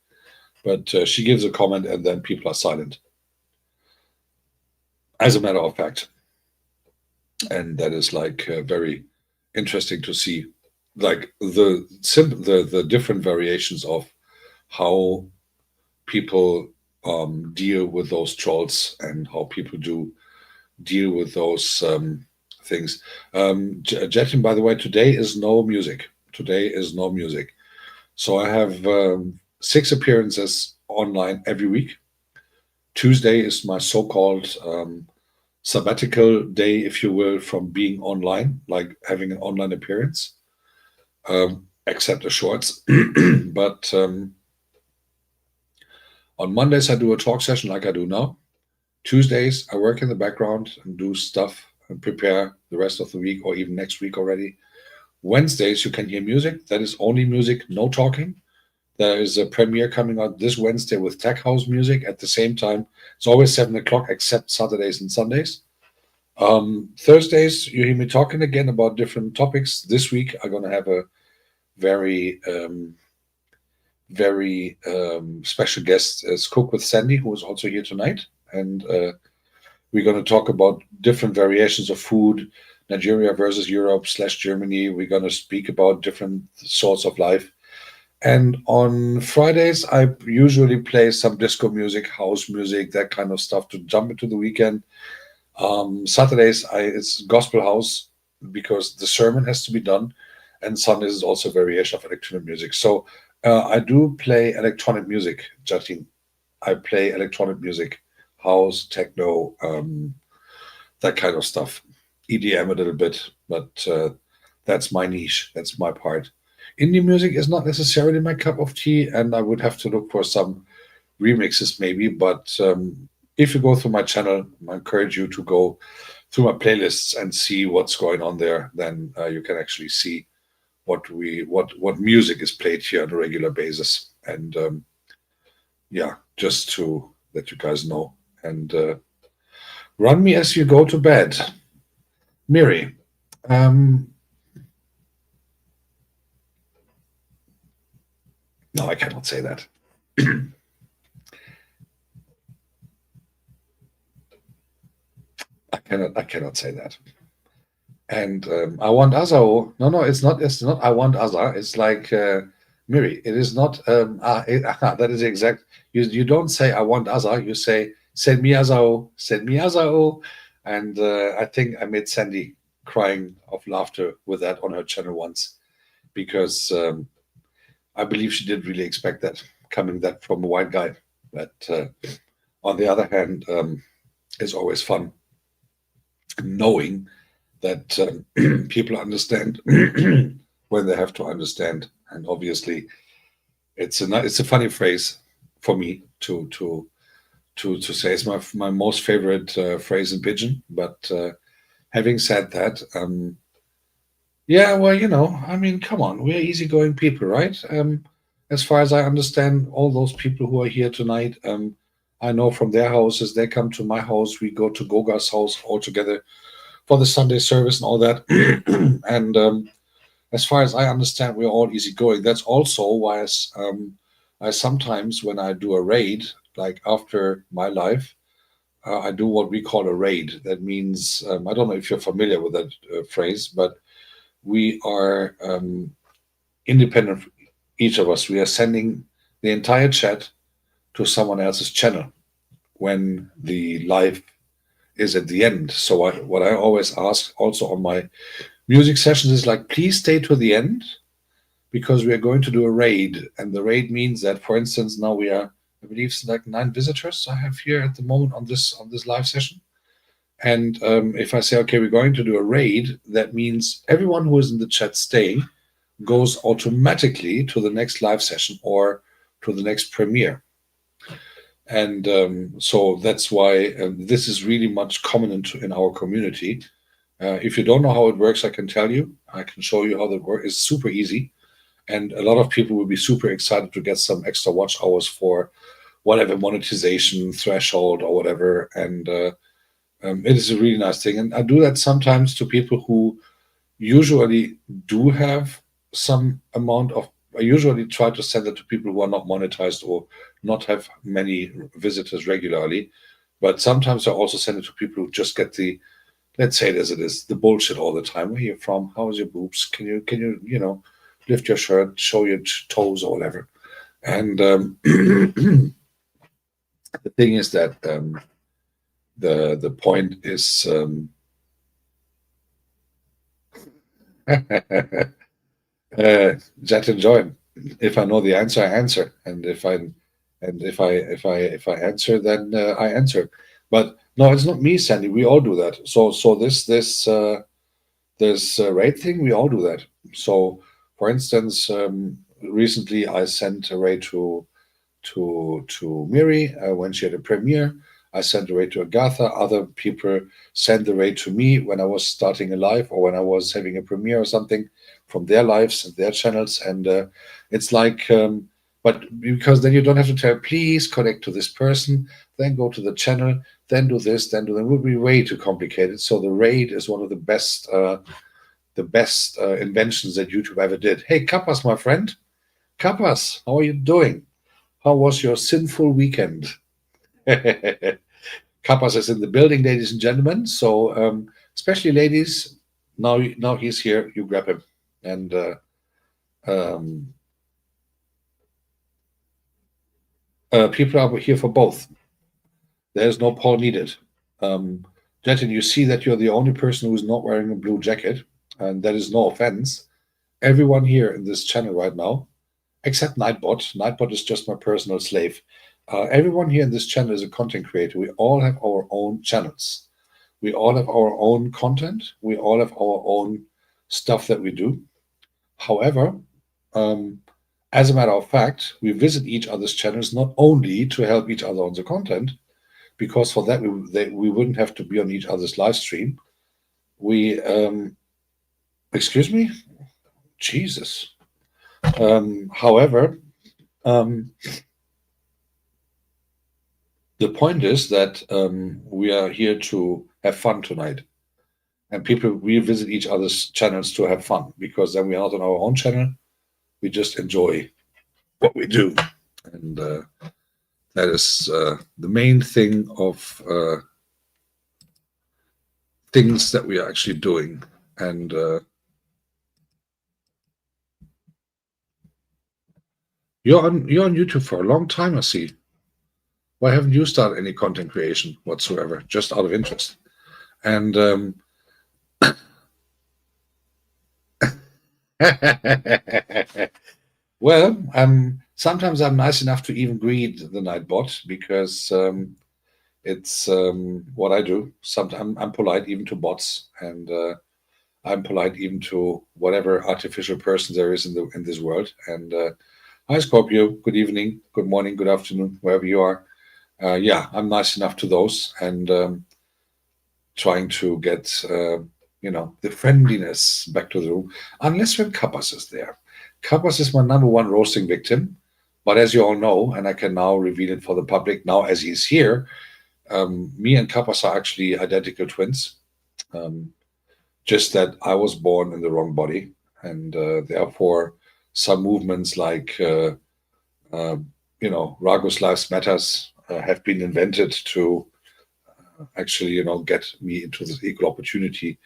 But she gives a comment, and then people are silent, as a matter of fact. And that is like very interesting to see, like the different variations of how people deal with those trolls, and how people do deal with those things. Jetin, by the way, today is no music. So I have 6 appearances online every week. Tuesday is my so-called sabbatical day, if you will, from being online, like having an online appearance, except the shorts. But on Mondays, I do a talk session like I do now. Tuesdays, I work in the background and do stuff prepare the rest of the week or even next week already. Wednesdays, you can hear music. That is only music, no talking. There is a premiere coming out this Wednesday with Tech House music at the same time. It's always 7 o'clock, except Saturdays and Sundays. Thursdays, you hear me talking again about different topics. This week, I'm going to have a very, very special guest as Cook with Sandy, who is also here tonight. And we're going to talk about different variations of food, Nigeria versus Europe / Germany. We're going to speak about different sorts of life. And on Fridays, I usually play some disco music, house music, that kind of stuff to jump into the weekend. Saturdays, it's gospel house because the sermon has to be done. And Sundays is also a variation of electronic music. So I do play electronic music, Jatin. I play electronic music, house, techno, that kind of stuff. EDM a little bit, but that's my niche. That's my part. Indie music is not necessarily my cup of tea, and I would have to look for some remixes maybe. But if you go through my channel, I encourage you to go through my playlists and see what's going on there. Then you can actually see what music is played here on a regular basis. And yeah, just to let you guys know. And run me as you go to bed. Miri, no, I cannot say that. I cannot say that. And I want Azao. No, it's not. It's not. I want Aza. It's like Miri. It is not. That is exact. You don't say I want Aza. You say send me Azao. Send me Azao. And I think I made Sandy crying of laughter with that on her channel once, because I believe she didn't really expect that coming that from a white guy. But on the other hand, it's always fun knowing that people understand when they have to understand. And obviously, it's a funny phrase for me to say. It's my most favorite phrase in Pidgin. But having said that, yeah, well, I mean, come on, we're easygoing people, right? As far as I understand, all those people who are here tonight, I know from their houses, they come to my house. We go to Goga's house all together for the Sunday service and all that. And as far as I understand, we're all easygoing. That's also why I sometimes, when I do a raid, like after my life, I do what we call a raid. That means, I don't know if you're familiar with that phrase, but we are independent, each of us. We are sending the entire chat to someone else's channel when the live is at the end. So what I always ask also on my music sessions is like, please stay to the end, because we are going to do a raid. And the raid means that, for instance, now we are, I believe it's like 9 visitors I have here at the moment on this live session. And if I say, okay, we're going to do a raid, that means everyone who is in the chat staying goes automatically to the next live session or to the next premiere. And so that's why this is really much common in our community. If you don't know how it works, I can tell you. I can show you how that works. It's super easy. And a lot of people will be super excited to get some extra watch hours for whatever monetization threshold or whatever. And it is a really nice thing. And I do that sometimes to people who usually do have some amount of, I usually try to send it to people who are not monetized or not have many visitors regularly. But sometimes I also send it to people who just get the, let's say it as it is, the bullshit all the time. Where are you from? How is your boobs? Can you lift your shirt, show your toes or whatever? And the thing is that the point is Jet and join. If I know the answer, I answer, and if I answer, then I answer. But no, it's not me, Sandy. We all do that. So this raid thing, we all do that. So, for instance, recently I sent a raid to Miri when she had a premiere. I send the raid to Agatha. Other people send the raid to me when I was starting a live or when I was having a premiere or something from their lives and their channels. And it's like, but because then you don't have to tell, please connect to this person, then go to the channel, then do this, then do that. It would be way too complicated. So the raid is one of the best inventions that YouTube ever did. Hey, Kappas, my friend. Kappas, how are you doing? How was your sinful weekend? Kappas is in the building, ladies and gentlemen. So, especially ladies, now he's here. You grab him, and people are here for both. There's no Paul needed. Jetin, you see that you're the only person who's not wearing a blue jacket, and that is no offense. Everyone here in this channel right now, except Nightbot. Nightbot is just my personal slave. Everyone here in this channel is a content creator. We all have our own channels. We all have our own content. We all have our own stuff that we do. However, as a matter of fact, we visit each other's channels not only to help each other on the content, because for that we wouldn't have to be on each other's live stream. We, excuse me, Jesus. However, the point is that we are here to have fun tonight, and we visit each other's channels to have fun, because then we are not on our own channel. We just enjoy what we do, and that is the main thing of things that we are actually doing. And you're on YouTube for a long time, I see. Why haven't you started any content creation whatsoever, just out of interest? And well, sometimes I'm nice enough to even greet the Nightbot, because it's what I do. Sometimes I'm polite even to bots, and I'm polite even to whatever artificial person there is in this world. And hi, Scorpio. Good evening, good morning, good afternoon, wherever you are. Yeah, I'm nice enough to those, and trying to get the friendliness back to the room, unless when Kappas is there. Kappas is my number one roasting victim, but as you all know, and I can now reveal it for the public now as he's here, me and Kappas are actually identical twins. Just that I was born in the wrong body, and therefore some movements like Ragus Lives Matters have been invented to actually get me into this equal opportunity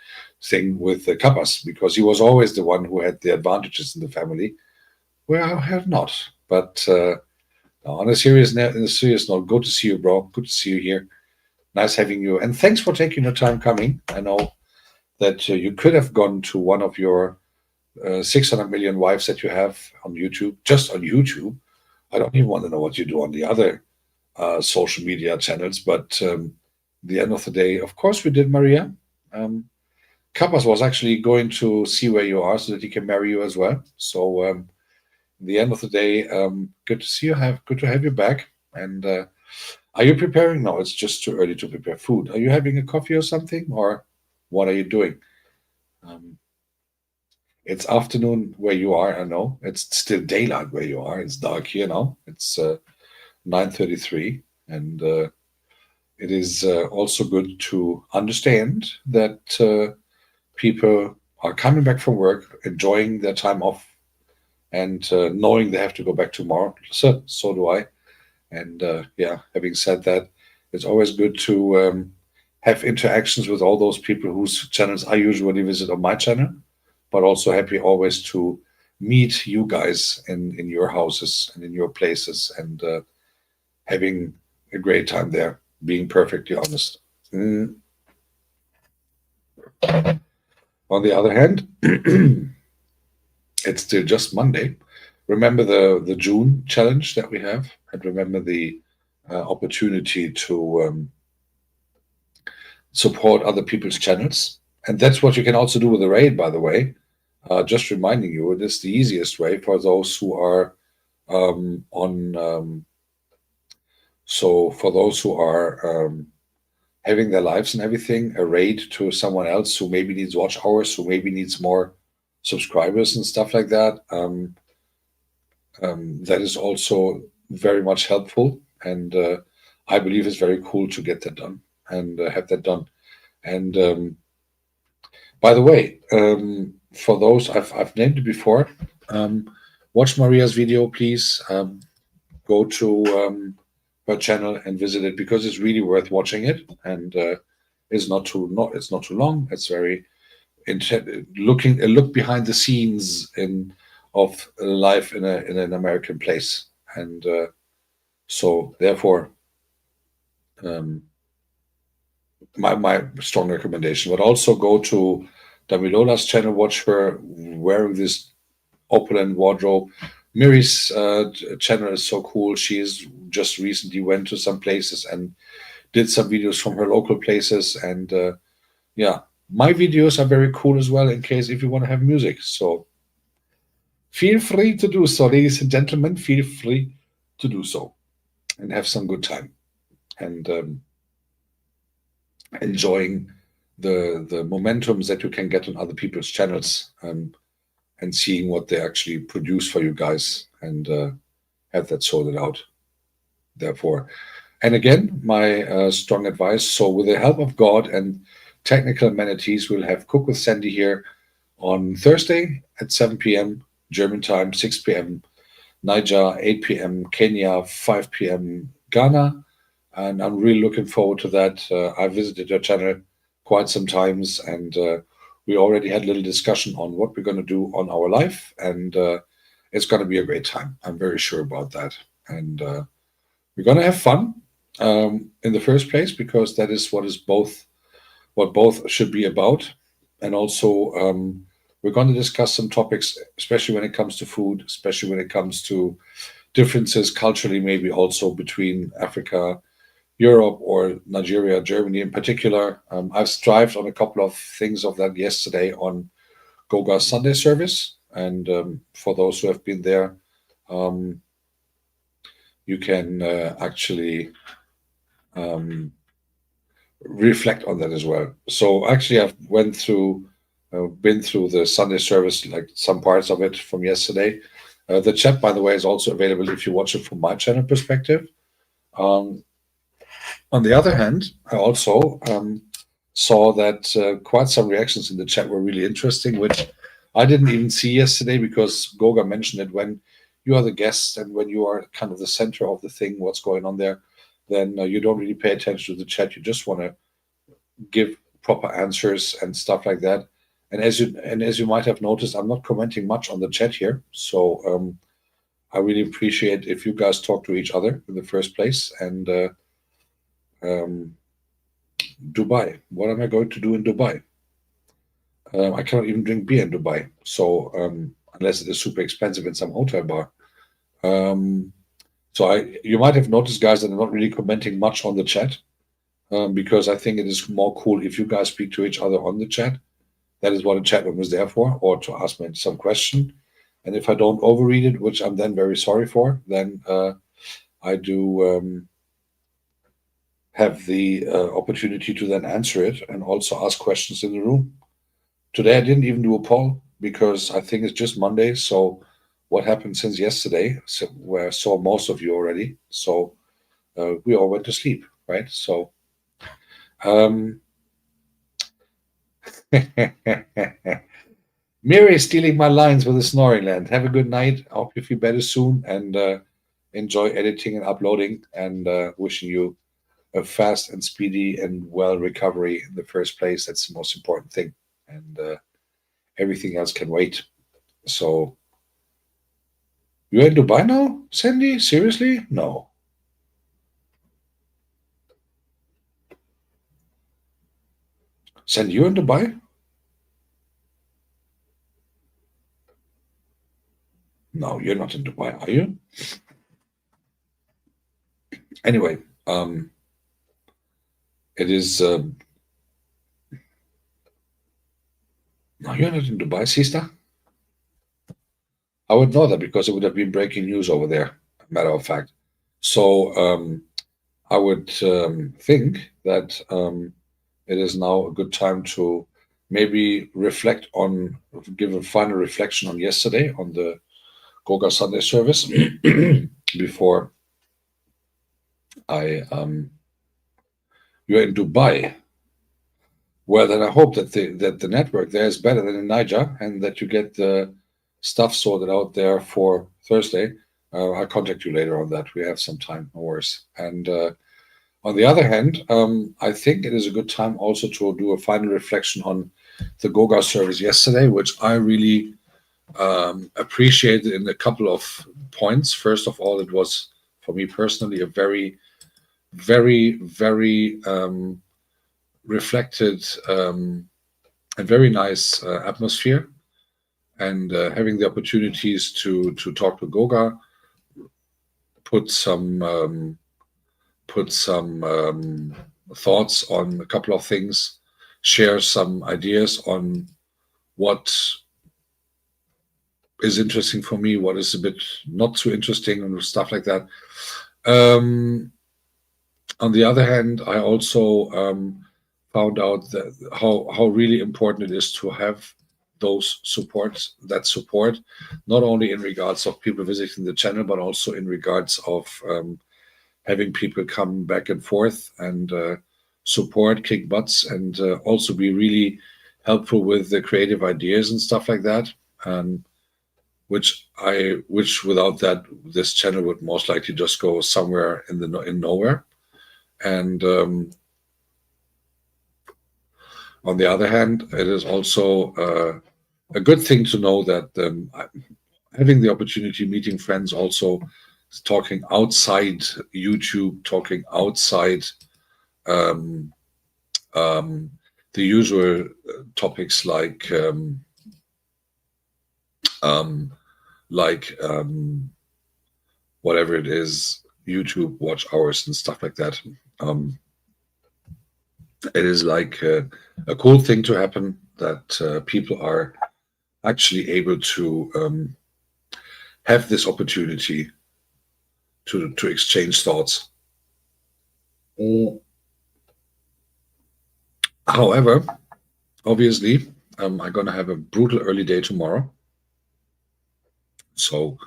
thing with Kappas, because he was always the one who had the advantages in the family, where I have not. But on a serious note, good to see you, bro. Good to see you here. Nice having you, and thanks for taking your time coming. I know that you could have gone to one of your 600 million wives that you have on YouTube, just on YouTube. I don't even want to know what you do on the other social media channels, but the end of the day, of course we did, Maria. Kappas was actually going to see where you are so that he can marry you as well. So in the end of the day, good to see you. Good to have you back. And are you preparing? No, it's just too early to prepare food. Are you having a coffee or something, or what are you doing? It's afternoon where you are. I know it's still daylight where you are. It's dark here now. It's 9:33, and it is also good to understand that people are coming back from work, enjoying their time off, and knowing they have to go back tomorrow. So do I. And having said that, it's always good to have interactions with all those people whose channels I usually visit on my channel, but also happy always to meet you guys in your houses and in your places, and having a great time there, being perfectly honest. On the other hand, it's still just Monday. Remember the June challenge that we have, and remember the opportunity to support other people's channels. And that's what you can also do with the raid, by the way. Just reminding you, it is the easiest way for those who are on So for those who are having their lives and everything, a raid to someone else who maybe needs watch hours, who maybe needs more subscribers and stuff like that, that is also very much helpful. And I believe it's very cool to get that done and have that done. And by the way, for those I've named it before, um, watch Maria's video, please. Go to her channel and visit it because it's really worth watching it, and it's not too long. It's very looking a look behind the scenes in of life in an American place, and so therefore um, my strong recommendation. But also go to Damilola's channel, watch her wearing this opulent wardrobe. Miri's channel is so cool. She's just recently went to some places and did some videos from her local places. And yeah, my videos are very cool as well in case if you want to have music. So feel free to do so, ladies and gentlemen. Feel free to do so and have some good time and enjoying the momentums that you can get on other people's channels. And seeing what they actually produce for you guys and have that sorted out. Therefore, and again, my strong advice. So, with the help of God and technical amenities, we'll have Cook with Sandy here on Thursday at 7 p.m. German time, 6 p.m. Niger, 8 p.m. Kenya, 5 p.m. Ghana. And I'm really looking forward to that. I visited your channel quite some times and we already had a little discussion on what we're going to do on our life, and it's going to be a great time. I'm very sure about that, and we're going to have fun in the first place because that is what both should be about, and also we're going to discuss some topics, especially when it comes to food, especially when it comes to differences culturally, maybe also between Africa, Europe, or Nigeria, Germany in particular. I've strived on a couple of things of that yesterday on Goga's Sunday service. And for those who have been there, um, you can actually reflect on that as well. So actually, I've been through the Sunday service, like some parts of it from yesterday. The chat, by the way, is also available if you watch it from my channel perspective. Um, On the other hand, I also saw that quite some reactions in the chat were really interesting, which I didn't even see yesterday because Goga mentioned it. When you are the guest and when you are kind of the center of the thing, what's going on there, then you don't really pay attention to the chat. You just want to give proper answers and stuff like that. And as you might have noticed, I'm not commenting much on the chat here. So I really appreciate if you guys talk to each other in the first place. And um, Dubai. What am I going to do in Dubai? I cannot even drink beer in Dubai. So unless it is super expensive in some hotel bar. Um, so you might have noticed, guys, that I'm not really commenting much on the chat because I think it is more cool if you guys speak to each other on the chat. That is what a chat room is there for, or to ask me some question. And if I don't overread it, which I'm then very sorry for, then I do have the opportunity to then answer it and also ask questions in the room. Today I didn't even do a poll because I think it's just Monday. So what happened since yesterday, so, where I saw most of you already. So we all went to sleep, right? So Miri is stealing my lines with the snoring land. Have a good night. I hope you feel better soon and enjoy editing and uploading and wishing you a fast and speedy and well recovery in the first place. That's the most important thing. And everything else can wait. So you're in Dubai now, Sandy? Seriously? No. Sandy, you're in Dubai? No, you're not in Dubai, are you? Anyway, it is. No, you're not in Dubai, sister. I would know that because it would have been breaking news over there. Matter of fact. So I would think that it is now a good time to maybe give a final reflection on yesterday on the Goga Sunday service before you're in Dubai. Well, then I hope that the network there is better than in Niger, and that you get the stuff sorted out there for Thursday. I'll contact you later on that. We have some time, no worries. And on the other hand, I think it is a good time also to do a final reflection on the Goga service yesterday, which I really appreciated in a couple of points. First of all, it was, for me personally, a very, very, very reflected and very nice atmosphere, and having the opportunities to talk to Goga, put some thoughts on a couple of things, share some ideas on what is interesting for me, what is a bit not so interesting, and stuff like that. On the other hand, I also found out that how really important it is to have those support, not only in regards of people visiting the channel, but also in regards of having people come back and forth and support, kick butts, and also be really helpful with the creative ideas and stuff like that. Which without that, this channel would most likely just go somewhere in nowhere. And on the other hand, it is also a good thing to know that having the opportunity, meeting friends, also talking outside YouTube, talking outside the usual topics like whatever it is, YouTube watch hours and stuff like that. It is like a cool thing to happen, that people are actually able to have this opportunity to exchange thoughts. However, obviously, I'm going to have a brutal early day tomorrow. So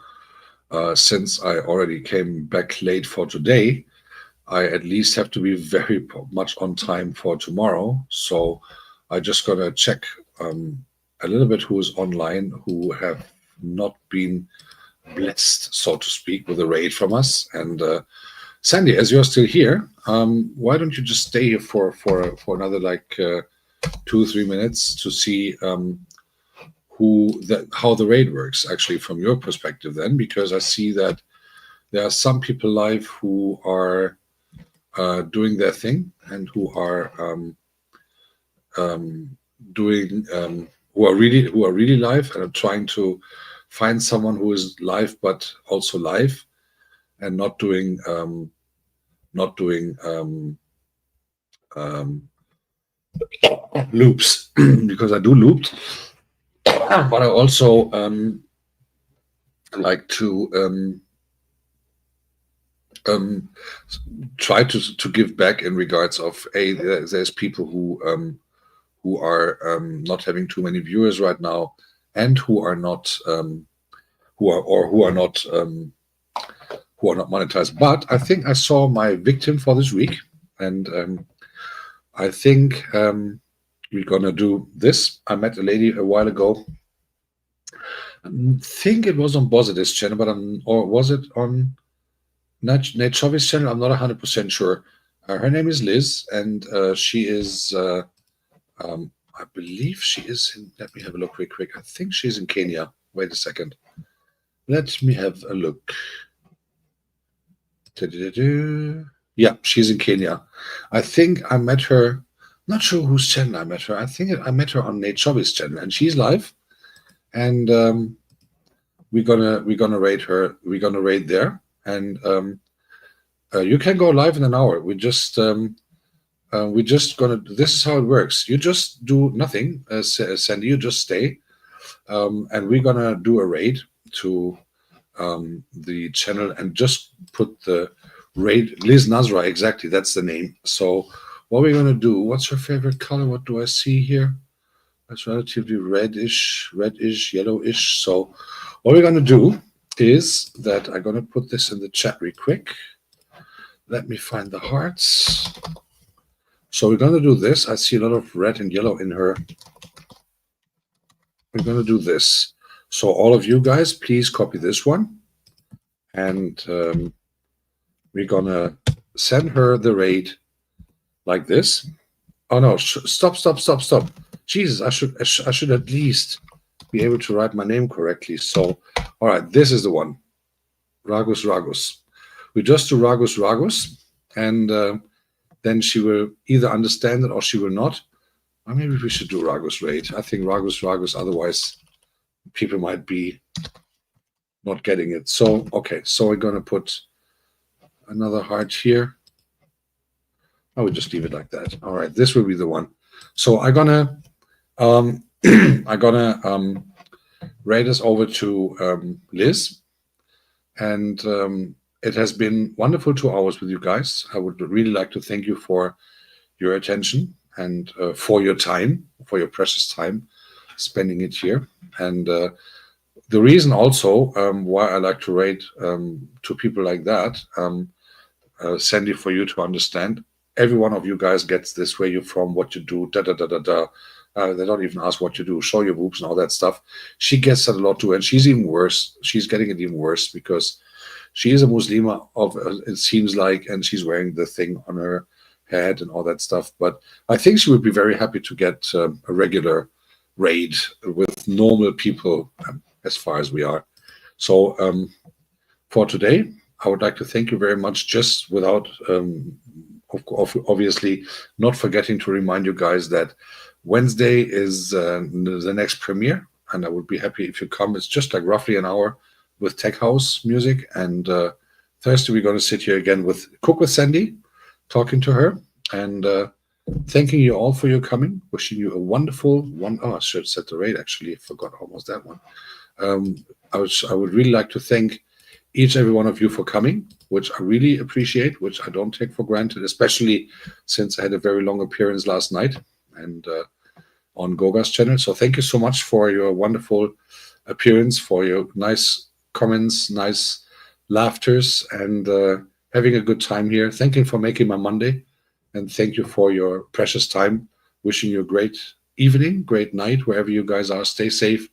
since I already came back late for today, I at least have to be very much on time for tomorrow. So I just got to check a little bit who is online, who have not been blessed, so to speak, with a raid from us. And Sandy, as you're still here, why don't you just stay here for another like 2-3 minutes to see how the raid works, actually, from your perspective then, because I see that there are some people live who are doing their thing, and who are who are really live, and are trying to find someone who is live but also live, and not doing loops because I do loops, but I also like to try to give back in regards of there's people who are not having too many viewers right now, and who are not monetized. But I think I saw my victim for this week, and I think we're gonna do this. I met a lady a while ago. I think it was on Bozidis channel, or was it on Nate Chovi's channel? I'm not 100% sure. Her name is Liz, and she is, I believe she is in, let me have a look quick. I think she's in Kenya. Wait a second. Let me have a look. Yeah, she's in Kenya. I think I met her, not sure whose channel I met her. I think I met her on Nate Chovi's channel, and she's live. And we're gonna raid her. We're gonna raid there. And you can go live in an hour. We're just gonna. This is how it works. You just do nothing, Sandy. You just stay, and we're gonna do a raid to the channel, and just put the raid. Liz Nazra, exactly, that's the name. So what we're going to do, what's her favorite color? What do I see here? That's relatively reddish, yellowish. So what we're going to do is that I'm going to put this in the chat real quick. Let me find the hearts. So we're going to do this. I see a lot of red and yellow in her. We're going to do this. So all of you guys, please copy this one. And we're going to send her the raid like this. Oh, no, stop. Jesus, I should at least be able to write my name correctly. So, all right, this is the one. Ragus. We just do Ragus, and then she will either understand it or she will not. Or maybe we should do Ragus raid. I think Ragus, otherwise people might be not getting it. So, okay, so we're going to put another heart here. I would just leave it like that. All right, this will be the one. So I'm gonna raid us over to Liz, and it has been wonderful 2 hours with you guys. I would really like to thank you for your attention and for your time, for your precious time, spending it here. And the reason also why I like to raid to people like that, Sandy, for you to understand. Every one of you guys gets this, where you're from, what you do, They don't even ask what you do, show your boobs and all that stuff. She gets that a lot too, and she's even worse. She's getting it even worse because she is a Muslima, it seems like, and she's wearing the thing on her head and all that stuff. But I think she would be very happy to get a regular raid with normal people, as far as we are. So for today, I would like to thank you very much, just without obviously not forgetting to remind you guys that Wednesday is the next premiere, and I would be happy if you come. It's just like roughly an hour with tech house music, and Thursday we're going to sit here again with Cook with Sandy, talking to her, and thanking you all for your coming, wishing you a wonderful one. Oh, I should have said the raid, actually. I forgot almost that one. I would really like to thank each and every one of you for coming, which I really appreciate, which I don't take for granted, especially since I had a very long appearance last night and on Goga's channel. So thank you so much for your wonderful appearance, for your nice comments, nice laughters, and having a good time here. Thank you for making my Monday, and thank you for your precious time. Wishing you a great evening, great night, wherever you guys are. Stay safe,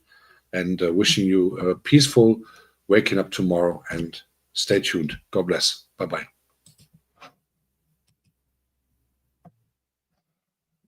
and wishing you a peaceful waking up tomorrow, and stay tuned. God bless. Bye-bye.